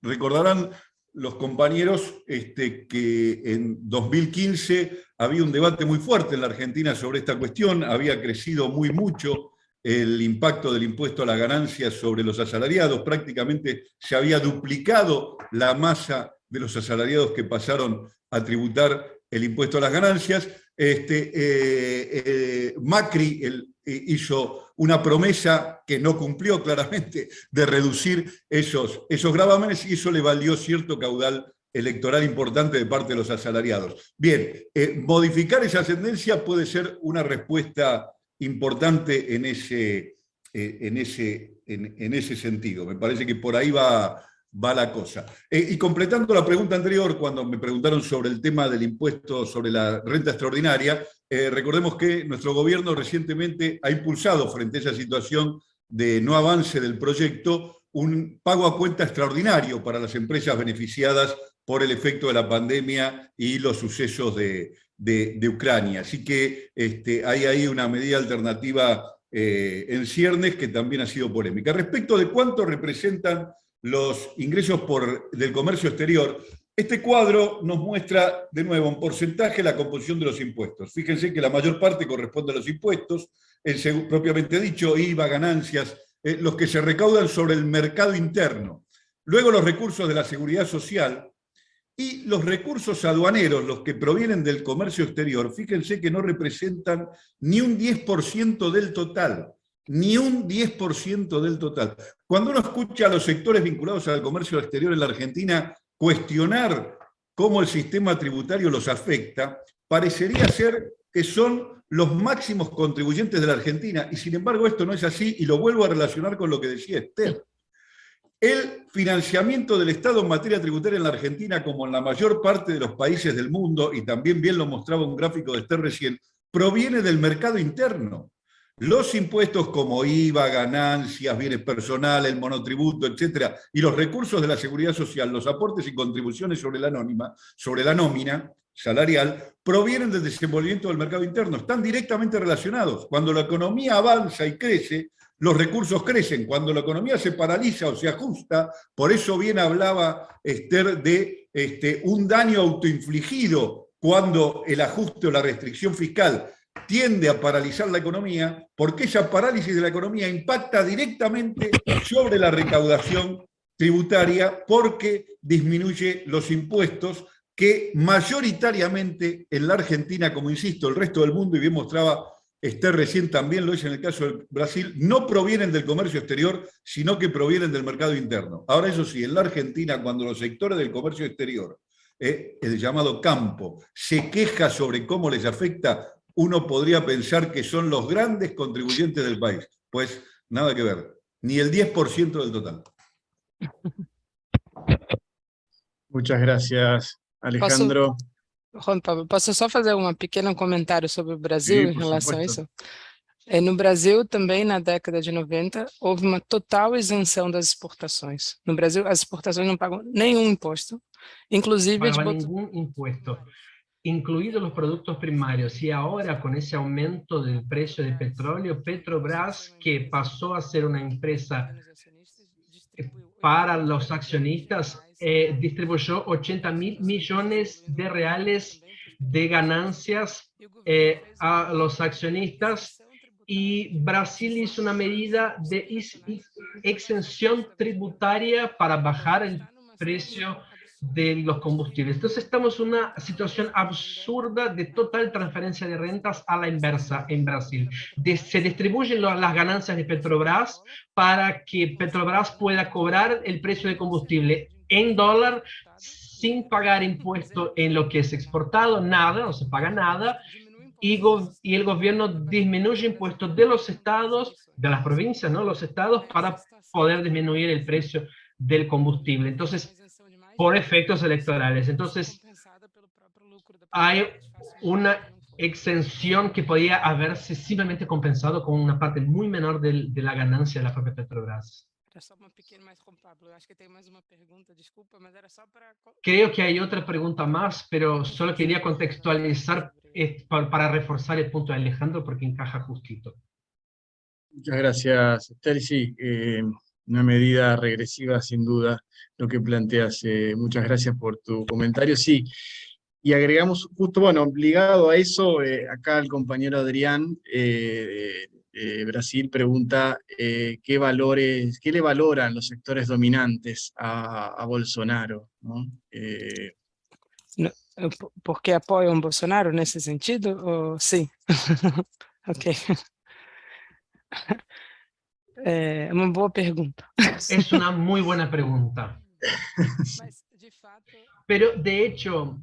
Recordarán los compañeros que en 2015 había un debate muy fuerte en la Argentina sobre esta cuestión, había crecido mucho el impacto del impuesto a las ganancias sobre los asalariados, prácticamente se había duplicado la masa de los asalariados que pasaron a tributar el impuesto a las ganancias. Macri hizo una promesa que no cumplió claramente de reducir esos gravámenes y eso le valió cierto caudal electoral importante de parte de los asalariados. Bien, modificar esa tendencia puede ser una respuesta importante en ese sentido. Me parece que por ahí va la cosa. Y completando la pregunta anterior, cuando me preguntaron sobre el tema del impuesto sobre la renta extraordinaria, recordemos que nuestro gobierno recientemente ha impulsado, frente a esa situación de no avance del proyecto, un pago a cuenta extraordinario para las empresas beneficiadas por el efecto de la pandemia y los sucesos de Ucrania. Así que hay ahí una medida alternativa en ciernes que también ha sido polémica. Respecto de cuánto representan los ingresos del comercio exterior, este cuadro nos muestra de nuevo en porcentaje la composición de los impuestos. Fíjense que la mayor parte corresponde a los impuestos, propiamente dicho, IVA, ganancias, los que se recaudan sobre el mercado interno. Luego los recursos de la seguridad social, y los recursos aduaneros, los que provienen del comercio exterior, fíjense que no representan ni un 10% del total. Ni un 10% del total. Cuando uno escucha a los sectores vinculados al comercio exterior en la Argentina cuestionar cómo el sistema tributario los afecta, parecería ser que son los máximos contribuyentes de la Argentina. Y sin embargo esto no es así, y lo vuelvo a relacionar con lo que decía Esther. El financiamiento del Estado en materia tributaria en la Argentina, como en la mayor parte de los países del mundo, y también bien lo mostraba un gráfico de Esther recién, proviene del mercado interno. Los impuestos como IVA, ganancias, bienes personales, el monotributo, etcétera, y los recursos de la seguridad social, los aportes y contribuciones sobre la nómina salarial, provienen del desenvolvimiento del mercado interno, están directamente relacionados. Cuando la economía avanza y crece, los recursos crecen. Cuando la economía se paraliza o se ajusta, por eso bien hablaba Esther de un daño autoinfligido cuando el ajuste o la restricción fiscal tiende a paralizar la economía, porque esa parálisis de la economía impacta directamente sobre la recaudación tributaria porque disminuye los impuestos que mayoritariamente en la Argentina, como insisto, el resto del mundo, y bien mostraba Esther recién también lo hizo en el caso del Brasil, no provienen del comercio exterior, sino que provienen del mercado interno. Ahora, eso sí, en la Argentina, cuando los sectores del comercio exterior, el llamado campo, se queja sobre cómo les afecta, uno podría pensar que son los grandes contribuyentes del país. Pues nada que ver, ni el 10% del total. Muchas gracias, Alejandro. Juan Pablo, posso só fazer um pequeno comentário sobre o Brasil Sí, em por relação a supuesto. isso? No Brasil, também, na década de 90, houve uma total isenção das exportações. No Brasil, as exportações não pagam nenhum imposto, inclusive... No pagaba ningún impuesto, incluidos los productos primarios. Y ahora, con ese aumento del precio del petróleo, Petrobras, que pasó a ser una empresa para los accionistas, distribuyó 80.000 millones de reales de ganancias a los accionistas, y Brasil hizo una medida de exención tributaria para bajar el precio de los combustibles. Entonces estamos en una situación absurda de total transferencia de rentas a la inversa en Brasil. Se distribuyen las ganancias de Petrobras para que Petrobras pueda cobrar el precio de combustible en dólar sin pagar impuesto en lo que es exportado, nada, no se paga nada, y el gobierno disminuye impuestos de los estados, de las provincias, ¿no? Los estados, para poder disminuir el precio del combustible. Entonces, por efectos electorales. Entonces, hay una exención que podía haberse simplemente compensado con una parte muy menor de la ganancia de la propia Petrobras. Creo que hay otra pregunta más, pero solo quería contextualizar para reforzar el punto de Alejandro, porque encaja justito. Muchas gracias, Esther. Sí, una medida regresiva sin duda lo que planteas. Muchas gracias por tu comentario. Sí, y agregamos justo, bueno, ligado a eso, acá el compañero Adrián, Brasil, pregunta qué le valoran los sectores dominantes a Bolsonaro, ¿no? Porque apoiam Bolsonaro nesse sentido? Ou... Sim. Ok. É uma boa pergunta. Es una muy buena pregunta. Pero, de hecho,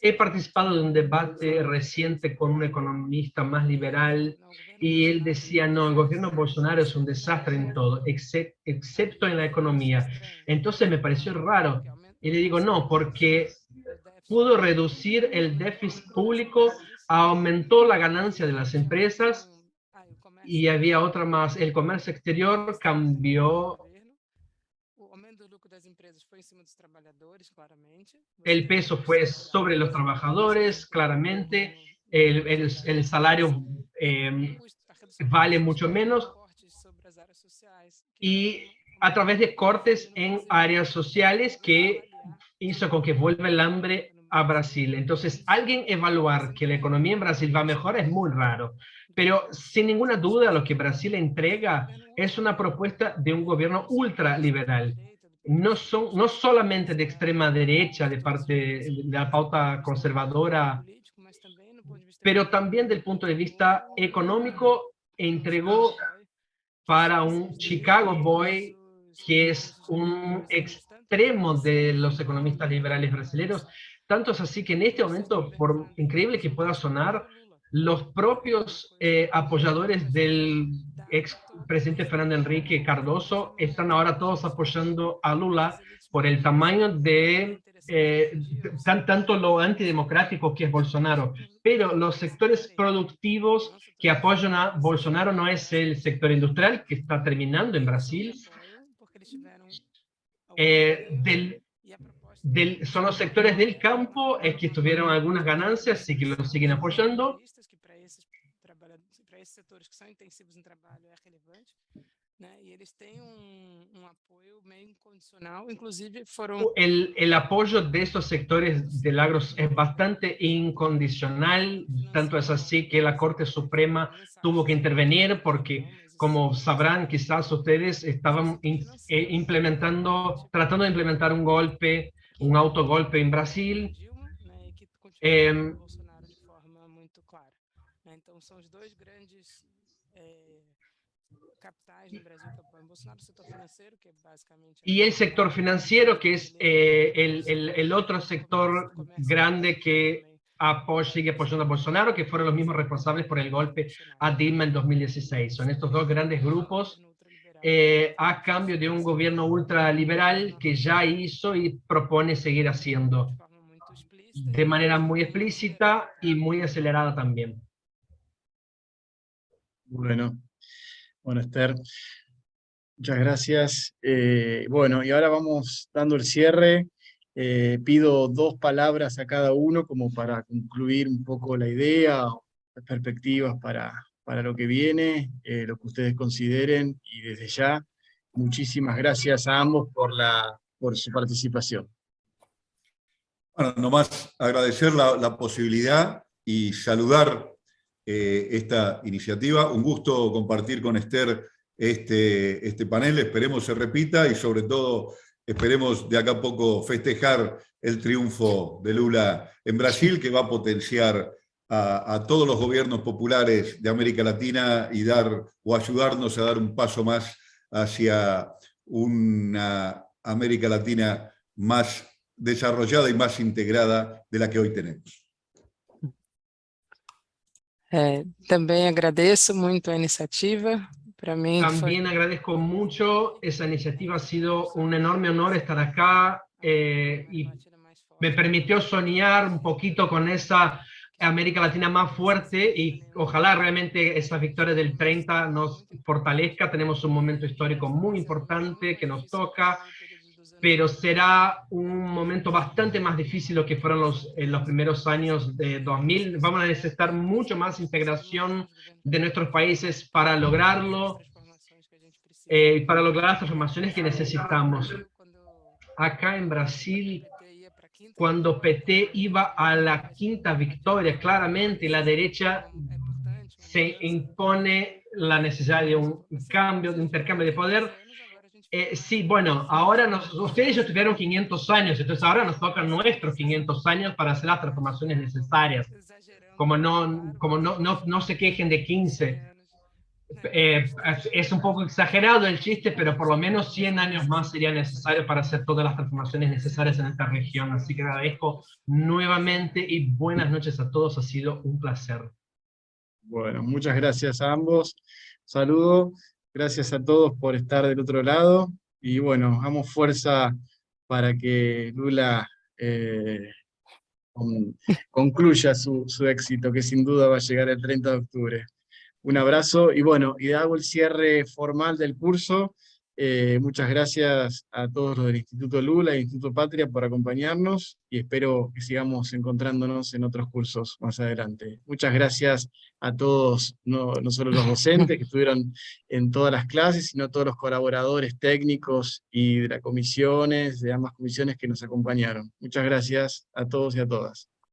he participado de un debate reciente con un economista más liberal, y él decía, no, el gobierno Bolsonaro es un desastre en todo, excepto en la economía. Entonces me pareció raro. Y le digo, no, porque pudo reducir el déficit público, aumentó la ganancia de las empresas, y había otra más, el comercio exterior cambió, el peso fue sobre los trabajadores, claramente, el salario vale mucho menos, y a través de cortes en áreas sociales que hizo con que vuelva el hambre a Brasil. Entonces, alguien evaluar que la economía en Brasil va mejor es muy raro. Pero sin ninguna duda lo que Brasil entrega es una propuesta de un gobierno ultraliberal. No solamente de extrema derecha, de parte de la pauta conservadora, pero también del punto de vista económico, entregó para un Chicago Boy, que es un extremo de los economistas liberales brasileños. Tanto es así que en este momento, por increíble que pueda sonar, los propios apoyadores del expresidente Fernando Henrique Cardoso están ahora todos apoyando a Lula por el tamaño de tanto lo antidemocrático que es Bolsonaro. Pero los sectores productivos que apoyan a Bolsonaro no es el sector industrial, que está terminando en Brasil, son los sectores del campo que tuvieron algunas ganancias y que lo siguen apoyando. El apoyo de estos sectores del agro es bastante incondicional, tanto es así que la Corte Suprema tuvo que intervenir porque, como sabrán quizás ustedes, estaban tratando de implementar un autogolpe en Brasil. são os dois grandes capitais no Brasil que apoiam Bolsonaro, o setor financeiro, que é basicamente... Y el sector financiero, que es el otro sector grande que sigue apoyando a Bolsonaro, que fueron los mismos responsables por el golpe a Dilma en 2016. Son estos dos grandes grupos a cambio de un gobierno ultraliberal que ya hizo y propone seguir haciendo de manera muy explícita y muy acelerada también. Bueno, Esther, muchas gracias. Bueno, y ahora vamos dando el cierre. Pido 2 palabras a cada uno como para concluir un poco la idea, las perspectivas para lo que viene, lo que ustedes consideren, y desde ya, muchísimas gracias a ambos por su participación. Bueno, nomás agradecer la posibilidad y saludar esta iniciativa. Un gusto compartir con Esther este panel, esperemos se repita y sobre todo esperemos de acá a poco festejar el triunfo de Lula en Brasil, que va a potenciar a todos los gobiernos populares de América Latina y ayudarnos a dar un paso más hacia una América Latina más desarrollada y más integrada de la que hoy tenemos. Também agradeço muito a iniciativa. Para mim También agradezco mucho esa iniciativa, ha sido un enorme honor estar acá y me permitió soñar un poquito con esa América Latina más fuerte y ojalá realmente esa victoria del 30 nos fortalezca. Tenemos un momento histórico muy importante que nos toca, pero será un momento bastante más difícil lo que fueron los primeros años de 2000. Vamos a necesitar mucho más integración de nuestros países para lograrlo, para lograr las transformaciones que necesitamos. Acá en Brasil, cuando PT iba a la 5ª victoria, claramente la derecha se impone la necesidad de un cambio, de un intercambio de poder. Sí, bueno, ahora ustedes ya estuvieron 500 años, entonces ahora nos tocan nuestros 500 años para hacer las transformaciones necesarias. Como no se quejen de 15. Es un poco exagerado el chiste, pero por lo menos 100 años más sería necesario para hacer todas las transformaciones necesarias en esta región. Así que agradezco nuevamente y buenas noches a todos, ha sido un placer. Bueno, muchas gracias a ambos. Saludo. Gracias a todos por estar del otro lado, y bueno, damos fuerza para que Lula concluya su éxito, que sin duda va a llegar el 30 de octubre. Un abrazo, y bueno, y hago el cierre formal del curso. Muchas gracias a todos los del Instituto Lula e Instituto Patria por acompañarnos, y espero que sigamos encontrándonos en otros cursos más adelante. Muchas gracias a todos, no solo los docentes que estuvieron en todas las clases, sino a todos los colaboradores técnicos y de las comisiones, de ambas comisiones que nos acompañaron. Muchas gracias a todos y a todas.